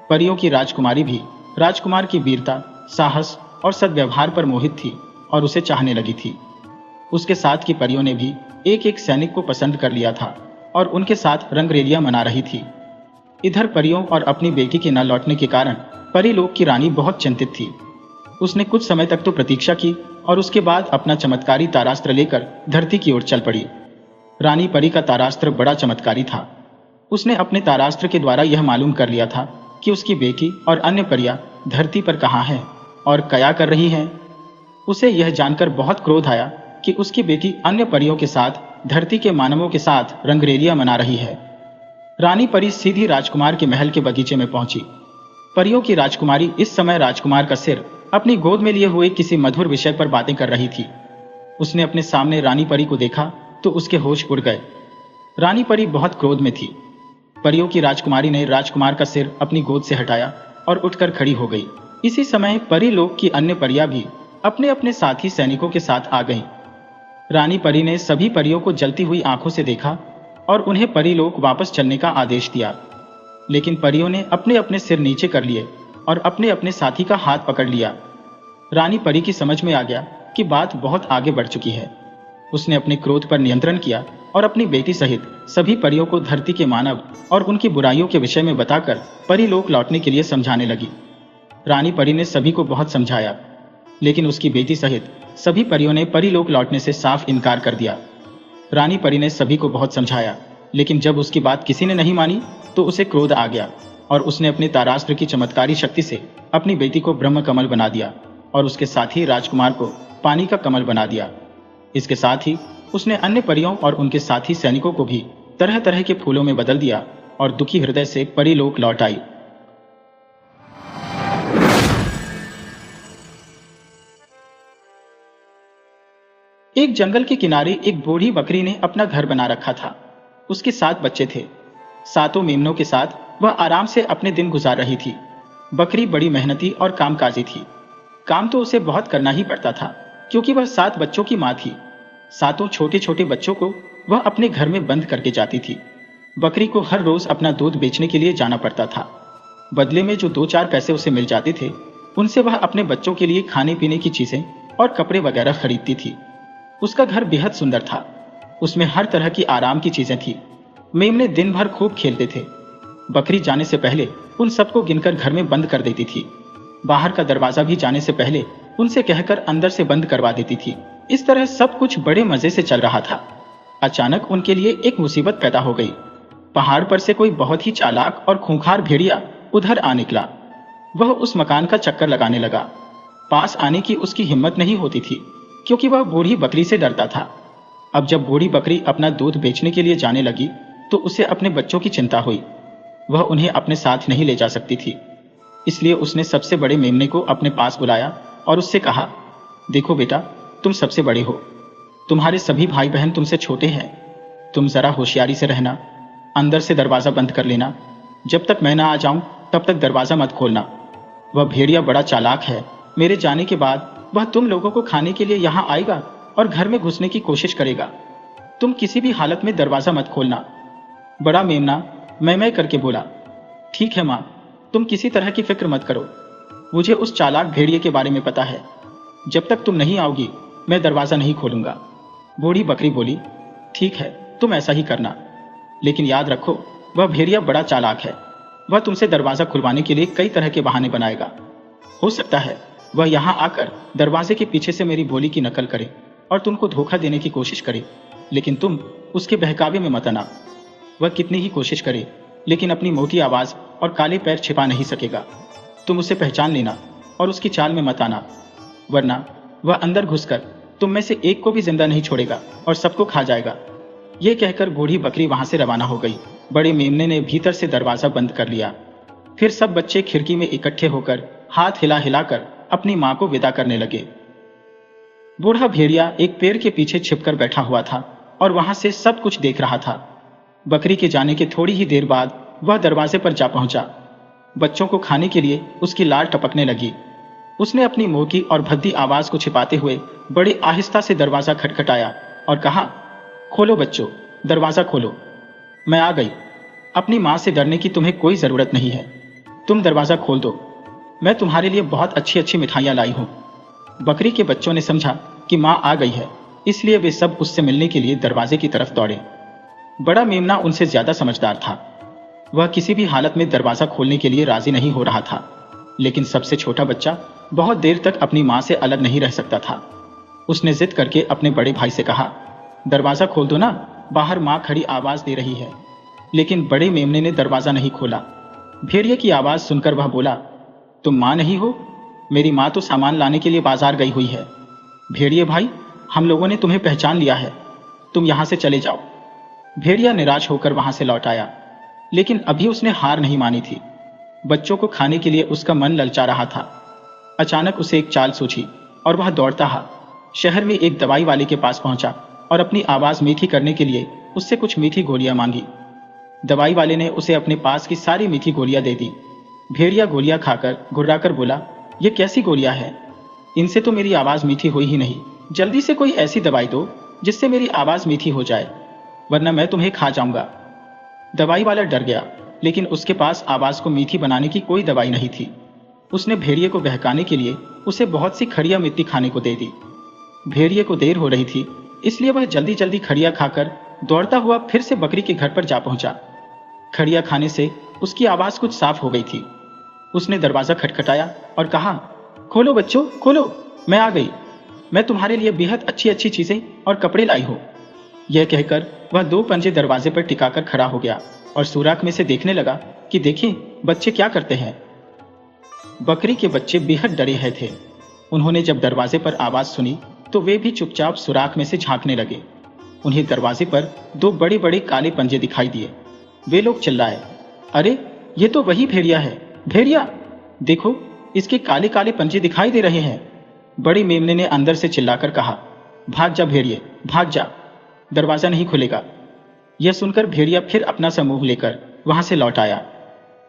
परियों की राजकुमारी भी राजकुमार की वीरता, साहस और सद्व्यवहार पर मोहित थी और उसे चाहने लगी थी। उसके साथ की परियों ने भी एक एक सैनिक को पसंद कर लिया था और उनके साथ रंगरेलियां मना रही थी। इधर परियों और अपनी बेटी के न लौटने के कारण परीलोक की रानी बहुत चिंतित थी। उसने कुछ समय तक तो प्रतीक्षा की और उसके बाद अपना चमत्कारी तारास्त्र लेकर धरती की ओर चल पड़ी। रानी परी का तारास्त्र बड़ा चमत्कारी था। उसने अपने तारास्त्र के द्वारा यह मालूम कर लिया था कि उसकी बेटी और अन्य परियां धरती पर कहाँ हैं और क्या कर रही हैं। उसे यह जानकर बहुत क्रोध आया कि उसकी बेटी अन्य परियों के साथ धरती के मानवों के साथ रंगरेलियां मना रही है। रानी परी सीधी राजकुमार के महल के बगीचे में पहुंची। परियों की राजकुमारी इस समय राजकुमार का सिर अपनी गोद में लिए हुए किसी मधुर विषय पर बातें कर रही थी। उसने अपने सामने रानी परी को देखा तो उसके होश उड़ गए। रानी परी बहुत क्रोध में थी। परियों की राजकुमारी ने राजकुमार का सिर अपनी गोद से हटाया और उठकर खड़ी हो गई। इसी समय परी लोक की अन्य परियां भी अपने अपने साथी सैनिकों के साथ आ गईं। रानी परी ने सभी परियों को जलती हुई आंखों से देखा और उन्हें परीलोक वापस चलने का आदेश दिया। लेकिन परियों ने अपने अपने सिर नीचे कर लिए और अपने अपने साथी का हाथ पकड़ लिया। रानी परी की समझ में आ गया कि बात बहुत आगे बढ़ चुकी है। उसने अपने क्रोध पर नियंत्रण किया और अपनी बेटी सहित सभी परियों को धरती के मानव और उनकी बुराइयों के विषय में बताकर परीलोक लौटने के लिए समझाने लगी। रानी परी ने सभी को बहुत समझाया, लेकिन उसकी बेटी सहित सभी परियों ने परीलोक लौटने से साफ इनकार कर दिया। रानी परी ने सभी को बहुत समझाया, लेकिन जब उसकी बात किसी ने नहीं मानी तो उसे क्रोध आ गया और उसने अपने तारास्त्र की चमत्कारी शक्ति से अपनी बेटी को ब्रह्म कमल बना दिया और उसके साथ ही राजकुमार को पानी का कमल बना दिया। इसके साथ ही उसने अन्य परियों और उनके साथी सैनिकों को भी तरह तरह के फूलों में बदल दिया और दुखी हृदय से परीलोक लौट आई। एक जंगल के किनारे एक बूढ़ी बकरी ने अपना घर बना रखा था। उसके 7 बच्चे थे। 7 मेमनों के साथ वह आराम से अपने दिन गुजार रही थी। बकरी बड़ी मेहनती और कामकाजी थी। काम तो उसे बहुत करना ही पड़ता था, क्योंकि वह 7 बच्चों की माँ थी। 7 छोटे छोटे बच्चों को वह अपने घर में बंद करके जाती थी। बकरी को हर रोज अपना दूध बेचने के लिए जाना पड़ता था। बदले में जो 2-4 पैसे उसे मिल जाते थे, उनसे वह अपने बच्चों के लिए खाने पीने की चीजें और कपड़े वगैरह खरीदती थी। उसका घर बेहद सुंदर था। उसमें हर तरह की आराम की चीजें थी। मेमने दिन भर खूब खेलते थे। बकरी जाने से पहले उन सबको गिनकर घर में बंद कर देती थी। बाहर का दरवाजा भी जाने से पहले उनसे कहकर अंदर से बंद करवा देती थी। इस तरह सब कुछ बड़े मजे से चल रहा था। अचानक उनके लिए एक मुसीबत पैदा हो गई। पहाड़ पर से कोई बहुत ही चालाक और खूंखार भेड़िया उधर आ निकला। वह उस मकान का चक्कर लगाने लगा। पास आने की उसकी हिम्मत नहीं होती थी, क्योंकि वह बूढ़ी बकरी से डरता था। अब जब बूढ़ी बकरी अपना दूध बेचने के लिए जाने लगी तो उसे अपने बच्चों की चिंता हुई। वह उन्हें अपने साथ नहीं ले जा सकती थी। इसलिए उसने सबसे बड़े मेमने को अपने पास बुलाया और उससे कहा, देखो बेटा, तुम सबसे बड़े हो। तुम्हारे सभी भाई बहन तुमसे छोटे हैं। तुम जरा होशियारी से रहना। अंदर से दरवाजा बंद कर लेना। जब तक मैं ना आ जाऊं तब तक दरवाजा मत खोलना। वह भेड़िया बड़ा चालाक है। मेरे जाने के बाद वह तुम लोगों को खाने के लिए यहाँ आएगा और घर में घुसने की कोशिश करेगा। तुम किसी भी हालत में दरवाजा मत खोलना। बड़ा मेमना मैं करके बोला, ठीक है माँ, तुम किसी तरह की फिक्र मत करो। मुझे उस चालाक भेड़िए के बारे में पता है। जब तक तुम नहीं आओगी मैं दरवाजा नहीं खोलूंगा। बूढ़ी बकरी बोली, ठीक है, तुम ऐसा ही करना, लेकिन याद रखो वह भेड़िया बड़ा चालाक है। वह तुमसे दरवाजा खुलवाने के लिए कई तरह के बहाने बनाएगा। हो सकता है वह यहाँ आकर दरवाजे के पीछे से मेरी बोली की नकल करे और तुमको धोखा देने की कोशिश करे, लेकिन तुम उसके बहकावे में मत आना। वह कितनी ही कोशिश करे, लेकिन अपनी मोटी आवाज और काले पैर छिपा नहीं सकेगा। तुम उसे पहचान लेना और उसकी चाल में मत आना, वरना वह अंदर घुसकर तुम में से एक को भी जिंदा नहीं छोड़ेगा और सबको खा जाएगा। ये कहकर बूढ़ी बकरी वहां से रवाना हो गई। बड़े मेमने ने भीतर से दरवाजा बंद कर लिया। फिर सब बच्चे खिड़की में इकट्ठे होकर हाथ हिला हिलाकर अपनी मां को विदा करने लगे। बूढ़ा भेड़िया एक पेड़ के पीछे छिपकर बैठा हुआ था और वहां से सब कुछ देख रहा था। बकरी के जाने के थोड़ी ही देर बाद वह दरवाजे पर जा पहुंचा। बच्चों को खाने के लिए उसकी लार टपकने लगी। उसने अपनी मोटी और भद्दी आवाज को छिपाते हुए बड़े आहिस्ता से दरवाजा खटखटाया और कहा, खोलो बच्चों, दरवाजा खोलो, मैं आ गई। अपनी मां से डरने की तुम्हें कोई जरूरत नहीं है। तुम दरवाजा खोल दो, मैं तुम्हारे लिए बहुत अच्छी अच्छी मिठाइयां लाई हूं। बकरी के बच्चों ने समझा कि मां आ गई है, इसलिए वे सब उससे मिलने के लिए दरवाजे की तरफ दौड़े। बड़ा मेमना उनसे ज्यादा समझदार था। वह किसी भी हालत में दरवाजा खोलने के लिए राजी नहीं हो रहा था, लेकिन सबसे छोटा बच्चा बहुत देर तक अपनी मां से अलग नहीं रह सकता था। उसने जिद करके अपने बड़े भाई से कहा, दरवाजा खोल दो ना, बाहर मां खड़ी आवाज दे रही है। लेकिन बड़े मेमने ने दरवाजा नहीं खोला। भेड़िए की आवाज सुनकर वह बोला, तुम मां नहीं हो? मेरी मां तो सामान लाने के लिए बाजार गई हुई है। भेड़िए भाई, हम लोगों ने तुम्हें पहचान लिया है, तुम यहां से चले जाओ। भेड़िया निराश होकर वहां से लौट आया, लेकिन अभी उसने हार नहीं मानी थी। बच्चों को खाने के लिए उसका मन ललचा रहा था। अचानक उसे एक चाल सूझी और वह दौड़ता शहर में एक दवाई वाले के पास पहुंचा और अपनी आवाज मीठी करने के लिए उससे कुछ मीठी गोलियां मांगी। दवाई वाले ने उसे अपने पास की सारी मीठी गोलियां दे दी। भेड़िया गोलियां खाकर घुर्राकर बोला, ये कैसी गोलियां हैं? इनसे तो मेरी आवाज मीठी हुई ही नहीं। जल्दी से कोई ऐसी दवाई दो जिससे मेरी आवाज मीठी हो जाए, वरना मैं तुम्हें खा जाऊंगा। दवाई वाला डर गया, लेकिन उसके पास आवाज को मीठी बनाने की कोई दवाई नहीं थी। उसने भेड़िए को बहकाने के लिए उसे बहुत सी खड़िया मिट्टी खाने को दे दी। भेड़िए को देर हो रही थी, इसलिए वह जल्दी जल्दी खड़िया खाकर दौड़ता हुआ फिर से बकरी के घर पर जा पहुंचा। खड़िया खाने से उसकी आवाज कुछ साफ हो गई थी। उसने दरवाजा खटखटाया और कहा, खोलो बच्चों, खोलो, मैं आ गई। मैं तुम्हारे लिए बेहद अच्छी अच्छी चीजें और कपड़े लाई हूं। यह कहकर वह दो पंजे दरवाजे पर टिकाकर खड़ा हो गया और सुराख में से देखने लगा कि देखें बच्चे क्या करते हैं। बकरी के बच्चे बेहद डरे हैं थे। उन्होंने जब दरवाजे पर आवाज सुनी तो वे भी चुपचाप सुराख में से झांकने लगे। उन्हें दरवाजे पर दो बड़े बड़े काले पंजे दिखाई दिए। वे लोग चिल्लाए, अरे ये तो वही भेड़िया है। भेड़िया, देखो इसके काले काले पंजे दिखाई दे रहे हैं। बड़े मेमने ने अंदर से चिल्लाकर कहा, भाग जा भेड़िए, भाग जा, दरवाजा नहीं खुलेगा। यह सुनकर भेड़िया फिर अपना समूह लेकर वहां से लौट आया।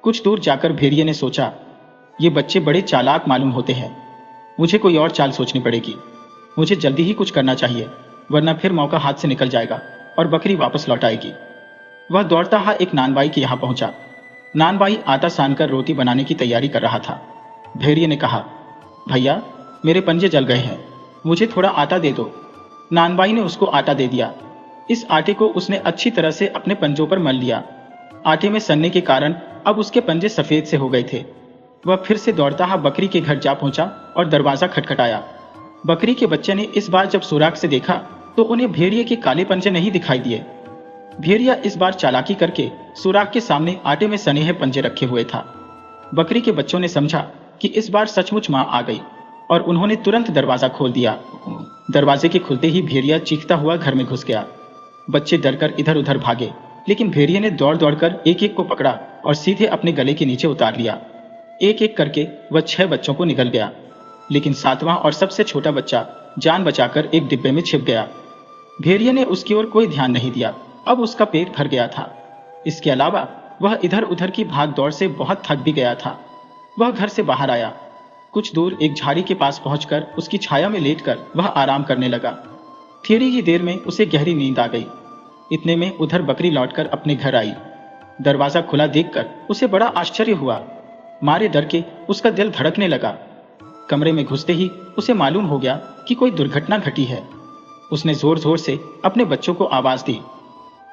कुछ दूर जाकर भेड़िए ने सोचा, ये बच्चे बड़े चालाक मालूम होते हैं, मुझे कोई और चाल सोचनी पड़ेगी। मुझे जल्दी ही कुछ करना चाहिए, वरना फिर मौका हाथ से निकल जाएगा और बकरी वापस लौट आएगी। वह दौड़ता हुआ एक नानबाई के यहाँ पहुंचा। नानबाई आटा सानकर रोटी बनाने की तैयारी कर रहा था। भेड़िए ने कहा, भैया मेरे पंजे जल गए हैं, मुझे थोड़ा आटा दे दो। नानबाई ने उसको आटा दे दिया। इस आटे को उसने अच्छी तरह से अपने पंजों पर मल लिया। आटे में सनने के कारण अब उसके पंजे सफेद से हो गए थे। वह फिर से दौड़ता हुआ बकरी के घर जा पहुंचा और दरवाजा खटखटाया। बकरी के बच्चे ने इस बार जब सुराख से देखा तो उन्हें भेड़िए के काले पंजे नहीं दिखाई दिए। भेड़िया इस बार चालाकी करके सुराख के सामने आटे में सने हुए पंजे रखे हुए था। बकरी के बच्चों ने समझा कि इस बार सचमुच मां आ गई और उन्होंने तुरंत दरवाजा खोल दिया। दरवाजे के खुलते ही भेड़िया चीखता हुआ घर में घुस गया। बच्चे डरकर इधर उधर भागे, लेकिन भेड़िए ने दौड़ दौड़कर एक एक को पकड़ा और सीधे अपने गले के नीचे उतार लिया। एक एक करके वह 6 बच्चों को निगल गया, लेकिन 7वां और सबसे छोटा बच्चा जान बचाकर एक डिब्बे में छिप गया। भेड़िए ने उसकी ओर कोई ध्यान नहीं दिया, अब उसका पेट भर गया था। इसके अलावा वह इधर उधर की भाग दौड़ से बहुत थक भी गया था। वह घर से बाहर आया। कुछ दूर एक झाड़ी के पास पहुंचकर उसकी छाया में लेटकर वह आराम करने लगा। थोड़ी ही देर में उसे गहरी नींद आ गई। इतने में उधर बकरी लौटकर अपने घर आई। दरवाजा खुला देखकर उसे बड़ा आश्चर्य हुआ। मारे डर के उसका दिल धड़कने लगा। कमरे में घुसते ही उसे मालूम हो गया कि कोई दुर्घटना घटी है। उसने जोर जोर से अपने बच्चों को आवाज दी,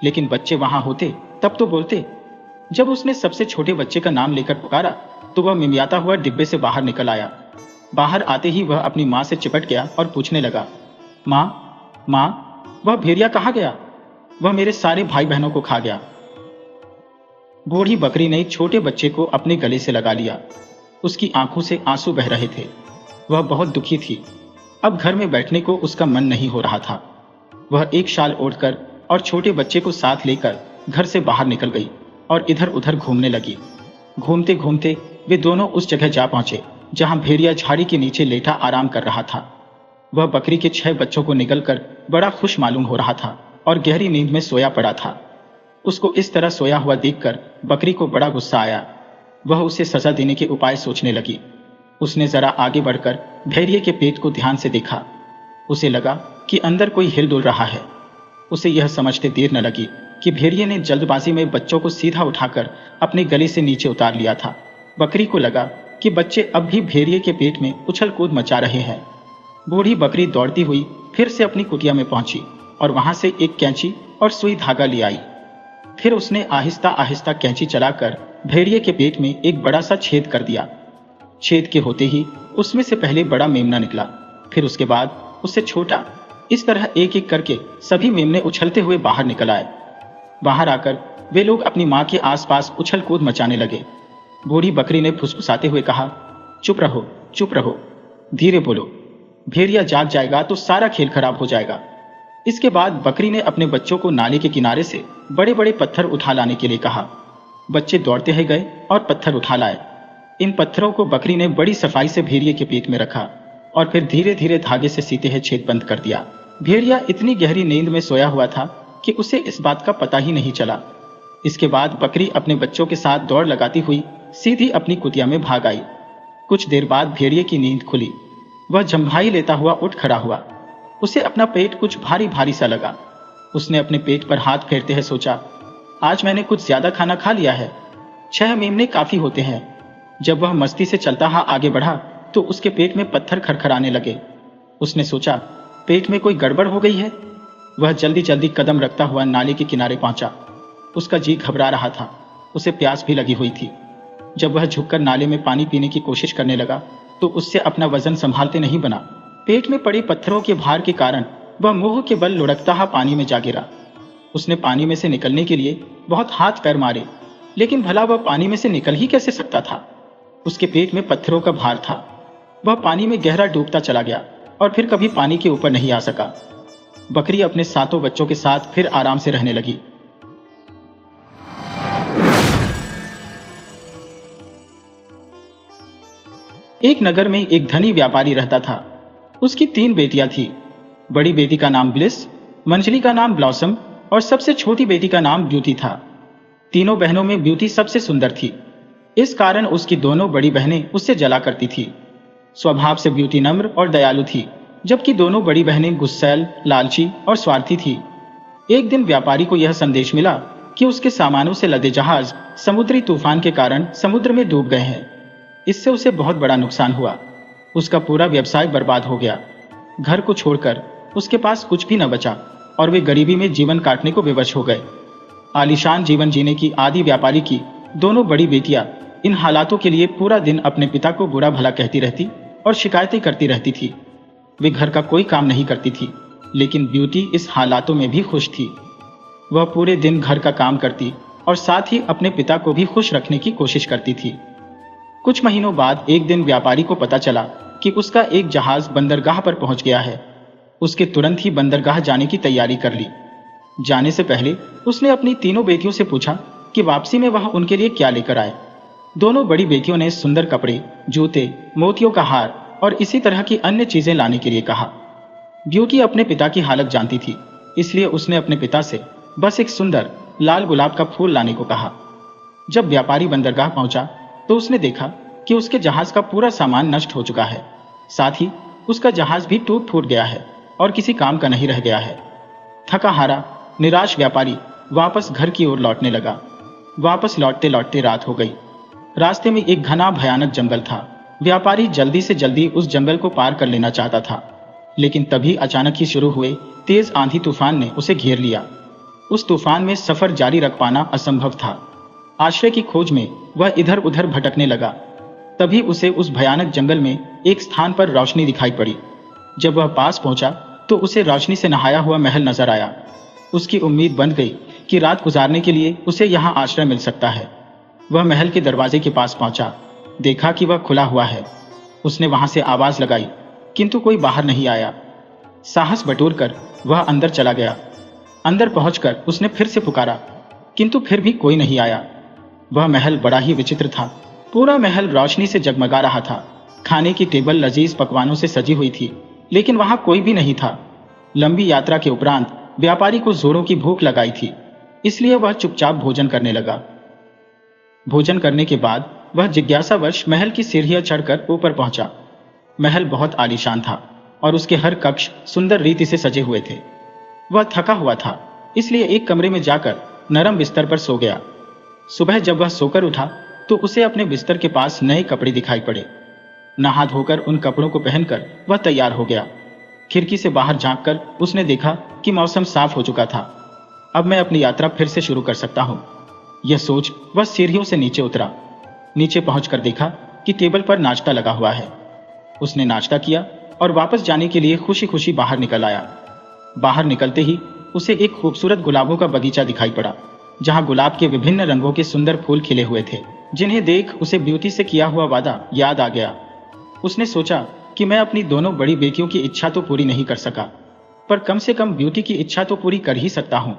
लेकिन बच्चे वहां होते तब तो बोलते। जब उसने सबसे छोटे बच्चे का नाम लेकर पुकारा तो वह मिमियाता हुआ डिब्बे से बाहर निकल आया। बाहर आते ही वह अपनी मां से चिपट गया और पूछने लगा, मां, मां, वह भेड़िया कहाँ गया? वह मेरे सारे भाई बहनों को खा गया। बूढ़ी बकरी ने एक छोटे बच्चे को अपने गले से लगा लिया। उसकी आंखों से आंसू बह रहे थे। वह बहुत दुखी थी। अब घर में बैठने को उसका मन नहीं हो रहा था। वह एक शाल ओढ़कर और छोटे बच्चे को साथ लेकर घर से बाहर निकल गई और इधर उधर घूमने लगी। घूमते घूमते वे दोनों उस जगह जा पहुंचे जहां भेड़िया झाड़ी के नीचे लेटा आराम कर रहा था। वह बकरी के 6 बच्चों को निगलकर बड़ा खुश मालूम हो रहा था और गहरी नींद में सोया पड़ा था। उसको इस तरह सोया हुआ देखकर बकरी को बड़ा गुस्सा आया। वह उसे सजा देने के उपाय सोचने लगी। उसने जरा आगे बढ़कर भेड़िए के पेट को ध्यान से देखा। उसे लगा कि अंदर कोई हिलडुल रहा है। उसे यह समझते देर न लगी कि भेड़िए ने जल्दबाजी में बच्चों को सीधा उठाकर अपने गले से नीचे उतार लिया था। बकरी को लगा कि बच्चे अब भी भेड़िए के पेट में उछल कूद मचा रहे हैं। बूढ़ी बकरी दौड़ती हुई फिर से अपनी कुटिया में पहुंची और वहां से एक कैंची और सुई धागा ले आई। फिर उसने आहिस्ता आहिस्ता कैंची चलाकर भेड़िए के पेट में एक बड़ा सा छेद कर दिया। छेद के होते ही उसमें से पहले बड़ा मेमना निकला, फिर उसके बाद उससे छोटा। इस तरह एक एक करके सभी मेमने उछलते हुए बाहर निकल आए। बाहर आकर वे लोग अपनी मां के आसपास उछल कूद मचाने लगे। बूढ़ी बकरी ने फुसफुसाते हुए कहा, चुप रहो, धीरे बोलो, भेड़िया जाग जाएगा तो सारा खेल खराब हो जाएगा। इसके बाद बकरी ने अपने बच्चों को नाले के किनारे से बड़े बड़े पत्थर उठा लाने के लिए कहा। बच्चे दौड़ते ही गए और पत्थर उठा लाए। इन पत्थरों को बकरी ने बड़ी सफाई से भेड़िए के पेट में रखा और फिर धीरे धीरे धागे से सीते ही छेद बंद कर दिया। भेड़िया इतनी गहरी नींद में सोया हुआ था कि उसे इस बात का पता ही नहीं चला। इसके बाद बकरी अपने बच्चों के साथ दौड़ लगाती हुई सीधी अपनी कुटिया में भाग आई। कुछ देर बाद भेड़िए की नींद खुली। वह झंभाई लेता हुआ उठ खड़ा हुआ। उसे अपना पेट कुछ भारी भारी सा लगा। उसने अपने पेट पर हाथ फेरते हुए सोचा, आज मैंने कुछ ज्यादा खाना खा लिया है। 6 मेमने काफी होते हैं। जब वह मस्ती से चलता हुआ आगे बढ़ा तो उसके पेट में पत्थर खरखराने लगे। उसने सोचा, पेट में कोई गड़बड़ हो गई है। वह जल्दी जल्दी कदम रखता हुआ नाले के किनारे पहुंचा। उसका जी घबरा रहा था। उसे प्यास भी लगी हुई थी। जब वह झुककर नाले में पानी पीने की कोशिश करने लगा तो उससे अपना वजन संभालते नहीं बना। पेट में पड़े पत्थरों के भार के कारण वह मुंह के बल लुढ़कता हुआ पानी में जा गिरा। उसने पानी में से निकलने के लिए बहुत हाथ पैर मारे, लेकिन भला वह पानी में से निकल ही कैसे सकता था। उसके पेट में पत्थरों का भार था। वह पानी में गहरा डूबता चला गया और फिर कभी पानी के ऊपर नहीं आ सका। बकरी अपने 7 बच्चों के साथ फिर आराम से रहने लगी। एक नगर में एक धनी व्यापारी रहता था। उसकी 3 बेटियां थीं। बड़ी बेटी का नाम ब्लिस, मंझली का नाम ब्लॉसम और सबसे छोटी बेटी का नाम ब्यूटी था। तीनों बहनों में ब्यूटी सबसे सुंदर थी। इस कारण उसकी दोनों बड़ी बहनें उससे जला करती थी। स्वभाव से ब्यूटी नम्र और दयालु थी, जबकि दोनों बड़ी बहनें गुस्सैल, लालची और स्वार्थी थी। एक दिन व्यापारी को यह संदेश मिला कि उसके सामानों से लदे जहाज समुद्री तूफान के कारण समुद्र में डूब गए हैं। इससे उसे बहुत बड़ा नुकसान हुआ। उसका पूरा व्यवसाय बर्बाद हो गया। घर को छोड़कर उसके पास कुछ भी न बचा और वे गरीबी में जीवन काटने को विवश हो गए। आलीशान जीवन जीने की आदि व्यापारी की दोनों बड़ी बेटियां इन हालातों के लिए पूरा दिन अपने पिता को बुरा भला कहती रहती और शिकायतें करती रहती थी। वे घर का कोई काम नहीं करती थी, लेकिन ब्यूटी इस हालातों में भी खुश थी। वह पूरे दिन घर का काम करती और साथ ही अपने पिता को भी खुश रखने की कोशिश करती थी। कुछ महीनों बाद एक दिन व्यापारी को पता चला कि उसका एक जहाज बंदरगाह पर पहुंच गया है। उसके तुरंत ही बंदरगाह जाने की तैयारी कर ली। जाने से पहले उसने अपनी तीनों बेटियों से पूछा कि वापसी में वह उनके लिए क्या लेकर आए। दोनों बड़ी बेटियों ने सुंदर कपड़े, जूते, मोतियों का हार और इसी तरह की अन्य चीजें लाने के लिए कहा। ब्यूटी अपने पिता की हालत जानती थी, इसलिए उसने अपने पिता से बस एक सुंदर लाल गुलाब का फूल लाने को कहा। जब व्यापारी बंदरगाह पहुंचा तो उसने देखा कि उसके जहाज का पूरा सामान नष्ट हो चुका है। साथ ही उसका जहाज भी टूट फूट गया है और किसी काम का नहीं रह गया है। थका हारा निराश व्यापारी वापस घर की ओर लौटने लगा। वापस लौटते लौटते रात हो गई। रास्ते में एक घना भयानक जंगल था। व्यापारी जल्दी से जल्दी उस जंगल को पार कर लेना चाहता था, लेकिन तभी अचानक ही शुरू हुए तेज आंधी तूफान ने उसे घेर लिया। उस तूफान में सफर जारी रख पाना असंभव था। आश्रय की खोज में वह इधर उधर भटकने लगा। तभी उसे उस भयानक जंगल में एक स्थान पर रोशनी दिखाई पड़ी। जब वह पास पहुंचा तो उसे रोशनी से नहाया हुआ महल नजर आया। उसकी उम्मीद बन गई कि रात गुजारने के लिए उसे यहाँ आश्रय मिल सकता है। वह महल के दरवाजे के पास पहुंचा। देखा कि वह खुला हुआ है। उसने वहां से आवाज लगाई, किंतु कोई बाहर नहीं आया। साहस बटोरकर वह अंदर चला गया। अंदर पहुंचकर उसने फिर से पुकारा, किंतु फिर भी कोई नहीं आया। वह महल बड़ा ही विचित्र था। पूरा महल रोशनी से जगमगा रहा था। खाने की टेबल लजीज पकवानों से सजी हुई थी, लेकिन वहां कोई भी नहीं था। लंबी यात्रा के उपरांत व्यापारी को जोरों की भूख लगाई थी, इसलिए वह चुपचाप भोजन करने लगा। भोजन करने के बाद वह जिज्ञासावश महल की सीढ़ियां चढ़कर ऊपर पहुंचा। महल बहुत आलीशान था और उसके हर कक्ष सुंदर रीति से सजे हुए थे। वह थका हुआ था, इसलिए एक कमरे में जाकर नरम बिस्तर पर सो गया। सुबह जब वह सोकर उठा तो उसे अपने बिस्तर के पास नए कपड़े दिखाई पड़े। नहा धोकर उन कपड़ों को पहनकर वह तैयार हो गया। खिड़की से बाहर झांककर उसने देखा कि मौसम साफ हो चुका था। अब मैं अपनी यात्रा फिर से शुरू कर सकता हूँ। यह सोच वह सीढ़ियों से नीचे उतरा। नीचे पहुंचकर देखा कि टेबल पर नाश्ता लगा हुआ है। उसने नाश्ता किया और वापस जाने के लिए खुशी खुशी बाहर निकल आया। बाहर निकलते ही उसे एक खूबसूरत गुलाबों का बगीचा दिखाई पड़ा, जहां गुलाब के विभिन्न रंगों के सुंदर फूल खिले हुए थे, जिन्हें देख उसे ब्यूटी से किया हुआ वादा याद आ गया। उसने सोचा कि मैं अपनी दोनों बड़ी बेटियों की इच्छा तो पूरी नहीं कर सका, पर कम से कम ब्यूटी की इच्छा तो पूरी कर ही सकता हूं।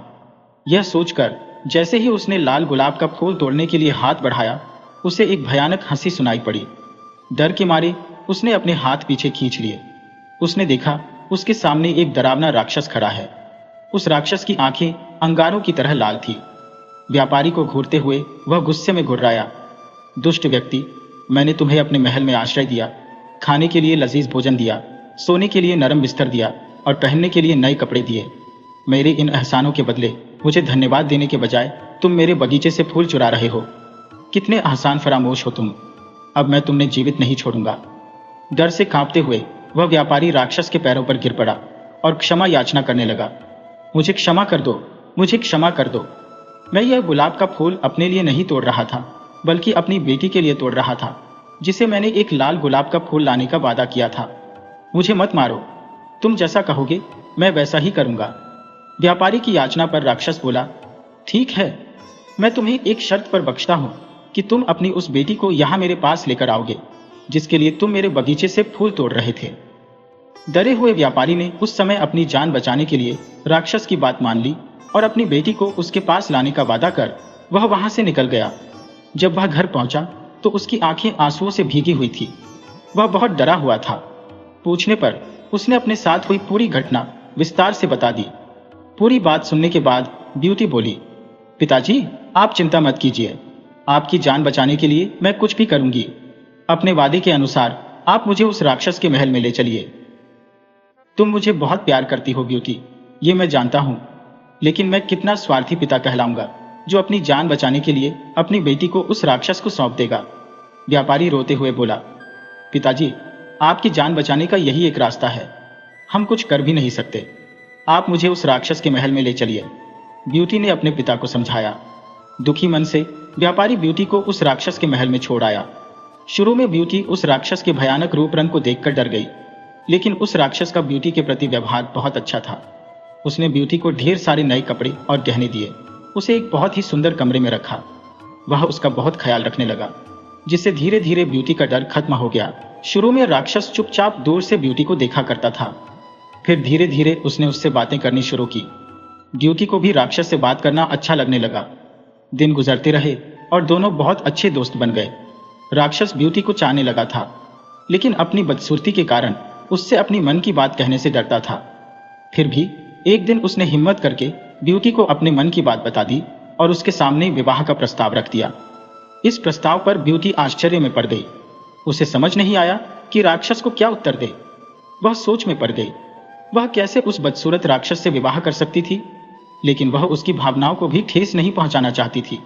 यह सोचकर जैसे ही उसने लाल गुलाब का फूल तोड़ने के लिए हाथ बढ़ाया, उसे एक भयानक हंसी सुनाई पड़ी। डर के मारे उसने अपने हाथ पीछे खींच लिए। उसने देखा उसके सामने एक डरावना राक्षस खड़ा है। उस राक्षस की आंखें अंगारों की तरह लाल थी। व्यापारी को घूरते हुए वह गुस्से में घुर्राया, दुष्ट व्यक्ति, मैंने तुम्हें अपने महल में आश्रय दिया, खाने के लिए लजीज भोजन दिया, सोने के लिए नरम बिस्तर दिया और पहनने के लिए नए कपड़े दिए। मेरे इन एहसानों के बदले मुझे धन्यवाद देने के बजाय तुम मेरे बगीचे से फूल चुरा रहे हो। कितने आसान फरामोश हो तुम। अब मैं तुम्हें जीवित नहीं छोड़ूंगा। डर से कांपते हुए वह व्यापारी राक्षस के पैरों पर गिर पड़ा और क्षमा याचना करने लगा। मुझे क्षमा कर दो, मुझे क्षमा कर दो। मैं यह गुलाब का फूल अपने लिए नहीं तोड़ रहा था, बल्कि अपनी बेटी के लिए तोड़ रहा था, जिसे मैंने एक लाल गुलाब का फूल लाने का वादा किया था। मुझे मत मारो, तुम जैसा कहोगे मैं वैसा ही करूंगा। व्यापारी की याचना पर राक्षस बोला, ठीक है, मैं तुम्हें एक शर्त पर बख्शता हूं कि तुम अपनी उस बेटी को यहां मेरे पास लेकर आओगे, जिसके लिए तुम मेरे बगीचे से फूल तोड़ रहे थे। डरे हुए व्यापारी ने उस समय अपनी जान बचाने के लिए राक्षस की बात मान ली और अपनी बेटी को उसके पास लाने का वादा कर वह वहां से निकल गया। जब वह घर पहुंचा तो उसकी आंखें आंसुओं से भीगी हुई थी। वह बहुत डरा हुआ था। पूछने पर उसने अपने साथ हुई पूरी घटना विस्तार से बता दी। पूरी बात सुनने के बाद ब्यूटी बोली, पिताजी, आप चिंता मत कीजिए, आपकी जान बचाने के लिए मैं कुछ भी करूंगी। अपने वादे के अनुसार आप मुझे उस राक्षस के महल में ले चलिए। तुम मुझे बहुत प्यार करती हो ब्यूटी, ये मैं जानता हूं, लेकिन मैं कितना स्वार्थी पिता कहलाऊंगा जो अपनी जान बचाने के लिए अपनी बेटी को उस राक्षस को सौंप देगा। व्यापारी रोते हुए बोला, पिताजी, आपकी जान बचाने का यही एक रास्ता है, हम कुछ कर भी नहीं सकते। आप मुझे उस राक्षस के महल में ले चलिए। ब्यूटी ने अपने पिता को समझाया। दुखी मन से व्यापारी ब्यूटी को उस राक्षस के महल में छोड़ आया। शुरू में ब्यूटी उस राक्षस के भयानक रूप रंग को देखकर डर गई, लेकिन उस राक्षस का ब्यूटी के प्रति व्यवहार बहुत अच्छा था। उसने ब्यूटी को ढेर सारे नए कपड़े और गहने दिए, उसे एक बहुत ही सुंदर कमरे में रखा। वह उसका बहुत ख्याल रखने लगा, जिससे धीरे धीरे ब्यूटी का डर खत्म हो गया। शुरू में राक्षस चुपचाप दूर से ब्यूटी को देखा करता था, फिर धीरे धीरे उसने उससे बातें करनी शुरू की। ब्यूटी को भी राक्षस से बात करना अच्छा लगने लगा। दिन गुजरते रहे और दोनों बहुत अच्छे दोस्त बन गए। राक्षस ब्यूटी को चाहने लगा था, लेकिन अपनी बदसूरती के कारण उससे अपनी मन की बात कहने से डरता था। फिर भी एक दिन उसने हिम्मत करके ब्यूटी को अपने मन की बात बता दी और उसके सामने विवाह का प्रस्ताव रख दिया। इस प्रस्ताव पर ब्यूटी आश्चर्य में पड़ गई। उसे समझ नहीं आया कि राक्षस को क्या उत्तर दे। वह सोच में पड़ गई, वह कैसे उस बदसूरत राक्षस से विवाह कर सकती थी। लेकिन वह उसकी भावनाओं को भी ठेस नहीं पहुंचाना चाहती थी,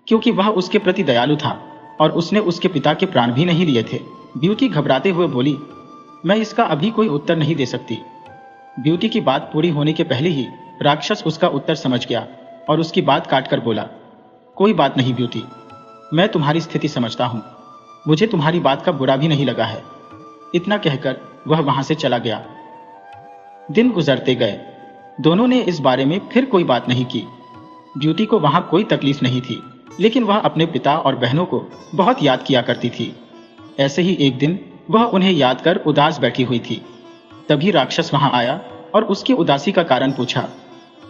क्योंकि वह उसके प्रति दयालु था और उसने उसके पिता के प्राण भी नहीं लिए थे। ब्यूटी घबराते हुए बोली, मैं इसका अभी कोई उत्तर नहीं दे सकती। ब्यूटी की बात पूरी होने के पहले ही राक्षस उसका उत्तर समझ गया और उसकी बात काटकर बोला, कोई बात नहीं ब्यूटी, मैं तुम्हारी स्थिति समझता हूं, मुझे तुम्हारी बात का बुरा भी नहीं लगा है। इतना कहकर वह वहां से चला गया। दिन गुजरते गए। दोनों ने इस बारे में फिर कोई बात नहीं की। ब्यूटी को वहां कोई तकलीफ नहीं थी, लेकिन वह अपने पिता और बहनों को बहुत याद किया करती थी। ऐसे ही एक दिन वह उन्हें याद कर उदास बैठी हुई थी। तभी राक्षस वहां आया और उसकी उदासी का कारण पूछा।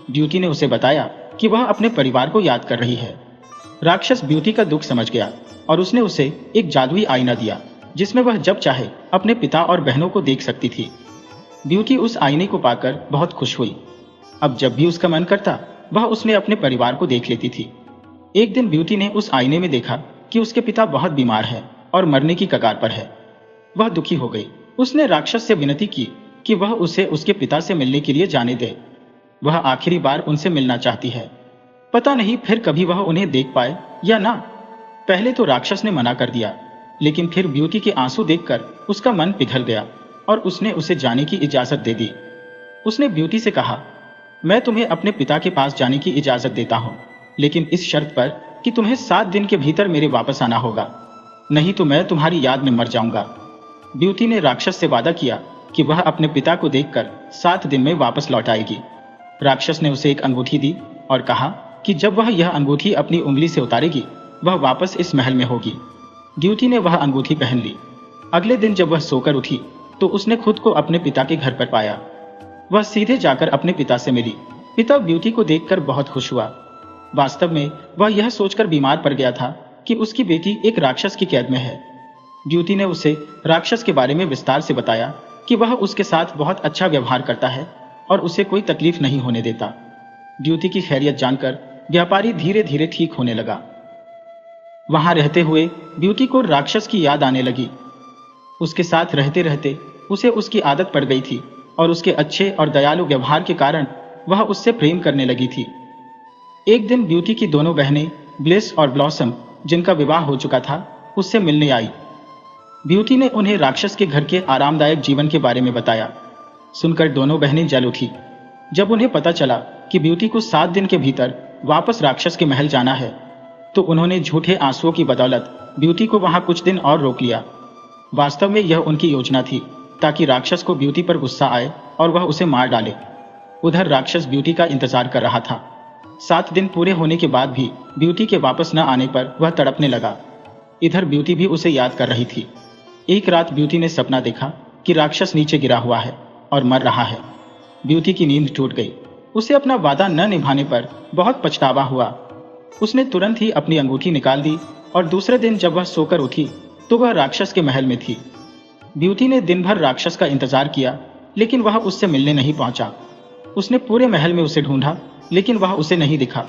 ब्यूटी ने उसे बताया कि वह अपने परिवार को याद कर रही है। राक्षस ब्यूटी का दुख समझ गया और उसने उसे एक जादुई आईना दिया जिसमें वह जब चाहे अपने पिता और बहनों को देख सकती थी। ब्यूटी उस आईने को पाकर बहुत खुश हुई। अब जब भी उसका मन करता वह उसने अपने परिवार को देख लेती थी। एक दिन ब्यूटी ने उस आईने में देखा कि उसके पिता बहुत बीमार है और मरने की कगार पर है। वह दुखी हो गई। उसने राक्षस से विनती की कि वह उसे उसके पिता से मिलने के लिए जाने दे। वह आखिरी बार उनसे मिलना चाहती है। पता नहीं फिर कभी वह उन्हें देख पाए या ना। पहले तो राक्षस ने मना कर दिया, लेकिन फिर ब्यूटी के आंसू देखकर उसका मन पिघल गया और उसने उसे जाने की इजाजत दे दी। उसने ब्यूटी से कहा, मैं तुम्हें अपने पिता के पास जाने की इजाजत देता हूँ, लेकिन इस शर्त पर कि तुम्हें 7 दिन के भीतर मेरे वापस आना होगा, नहीं तो मैं तुम्हारी याद में मर जाऊंगा। ब्यूटी ने राक्षस से वादा किया कि वह अपने पिता को देखकर 7 दिन में वापस लौट आएगी। राक्षस ने उसे एक अंगूठी दी और कहा कि जब वह यह अंगूठी अपनी उंगली से उतारेगी वह वापस इस महल में होगी। ब्यूटी ने वह अंगूठी पहन ली। अगले दिन जब वह सोकर उठी तो उसने खुद को अपने पिता के घर पर पाया। वह सीधे जाकर अपने पिता से मिली। पिता ब्यूटी को देखकर बहुत खुश हुआ। वास्तव में वह यह सोचकर बीमार पड़ गया था कि उसकी बेटी एक राक्षस की कैद में है। ब्यूटी ने उसे राक्षस के बारे में विस्तार से बताया कि वह उसके साथ बहुत अच्छा व्यवहार करता है और उसे कोई तकलीफ नहीं होने देता। ब्यूटी की खैरियत जानकर व्यापारी धीरे धीरे ठीक होने लगा। वहां रहते हुए ब्यूटी को राक्षस की याद आने लगी। उसके साथ रहते रहते उसे उसकी आदत पड़ गई थी और उसके अच्छे और दयालु व्यवहार के कारण वह उससे प्रेम करने लगी थी। एक दिन ब्यूटी की दोनों बहनें ब्लिस और ब्लॉसम, जिनका विवाह हो चुका था, उससे मिलने आई। ब्यूटी ने उन्हें राक्षस के घर के आरामदायक जीवन के बारे में बताया। सुनकर दोनों बहनें जल उठी। जब उन्हें पता चला कि ब्यूटी को 7 दिन के भीतर वापस राक्षस के महल जाना है तो उन्होंने झूठे आंसुओं की बदौलत ब्यूटी को वहां कुछ दिन और रोक लिया। वास्तव में यह उनकी योजना थी ताकि राक्षस को ब्यूटी पर गुस्सा आए और वह उसे मार डाले। उधर राक्षस ब्यूटी का इंतजार कर रहा था। 7 दिन पूरे होने के बाद भी ब्यूटी के वापस न आने पर वह तड़पने लगा। इधर ब्यूटी भी उसे याद कर रही थी। एक रात ब्यूटी ने सपना देखा कि राक्षस नीचे गिरा हुआ है और मर रहा है। ब्यूटी की नींद टूट गई। उसे अपना वादा न निभाने पर बहुत पछतावा हुआ। उसने तुरंत ही अपनी अंगूठी निकाल दी और दूसरे दिन जब वह सोकर उठी तो वह राक्षस के महल में थी। ब्यूटी ने दिन भर राक्षस का इंतजार किया, लेकिन वह उससे मिलने नहीं पहुंचा। उसने पूरे महल में उसे ढूंढा, लेकिन वह उसे नहीं दिखा।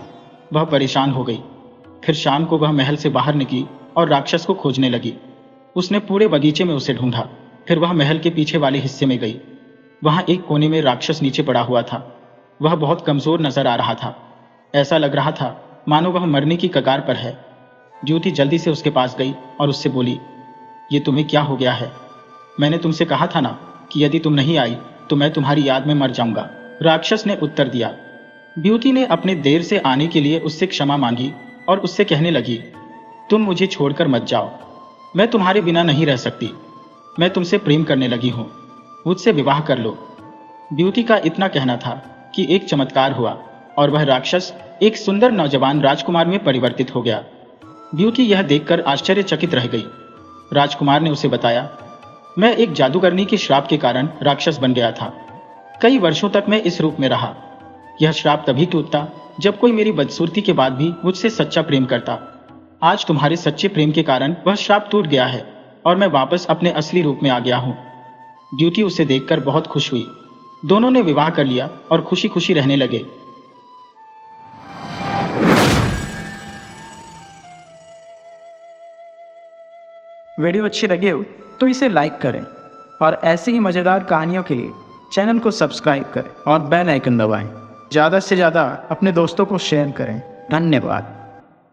वह परेशान हो गई। फिर शाम को वह महल से बाहर निकली और राक्षस को खोजने लगी। उसने पूरे बगीचे में उसे ढूंढा। फिर वह महल के पीछे वाले हिस्से में गई। वहां एक कोने में राक्षस नीचे पड़ा हुआ था। वह बहुत कमजोर नजर आ रहा था। ऐसा लग रहा था मानो वह मरने की कगार पर है। ब्यूटी जल्दी से उसके पास गई और उससे बोली, ये तुम्हें क्या हो गया है? मैंने तुमसे कहा था ना कि यदि तुम नहीं आई तो मैं तुम्हारी याद में मर जाऊंगा। राक्षस ने उत्तर दिया। ब्यूटी ने अपने देर से आने के लिए उससे क्षमा मांगी और उससे कहने लगी, तुम मुझे छोड़कर मत जाओ। मैं तुम्हारे बिना नहीं रह सकती। मैं तुमसे प्रेम करने लगी हूँ। मुझसे विवाह कर लो। ब्यूटी का इतना कहना था कि एक चमत्कार हुआ और वह राक्षस एक सुंदर नौजवान राजकुमार में परिवर्तित हो गया। ब्यूटी यह देखकर आश्चर्यचकित रह गई। राजकुमार ने उसे बताया, मैं एक जादूगरनी के श्राप के कारण राक्षस बन गया था। कई वर्षों तक मैं इस रूप में रहा। यह श्राप तभी टूटता जब कोई मेरी बदसूरती के बाद भी मुझसे सच्चा प्रेम करता। आज तुम्हारे सच्चे प्रेम के कारण वह श्राप टूट गया है और मैं वापस अपने असली रूप में आ गया हूँ। ब्यूटी उसे देखकर बहुत खुश हुई। दोनों ने विवाह कर लिया और खुशी खुशी रहने लगे। वीडियो अच्छी लगी हो तो इसे लाइक करें और ऐसी ही मज़ेदार कहानियों के लिए चैनल को सब्सक्राइब करें और बेल आइकन दबाएं। ज़्यादा से ज़्यादा अपने दोस्तों को शेयर करें। धन्यवाद।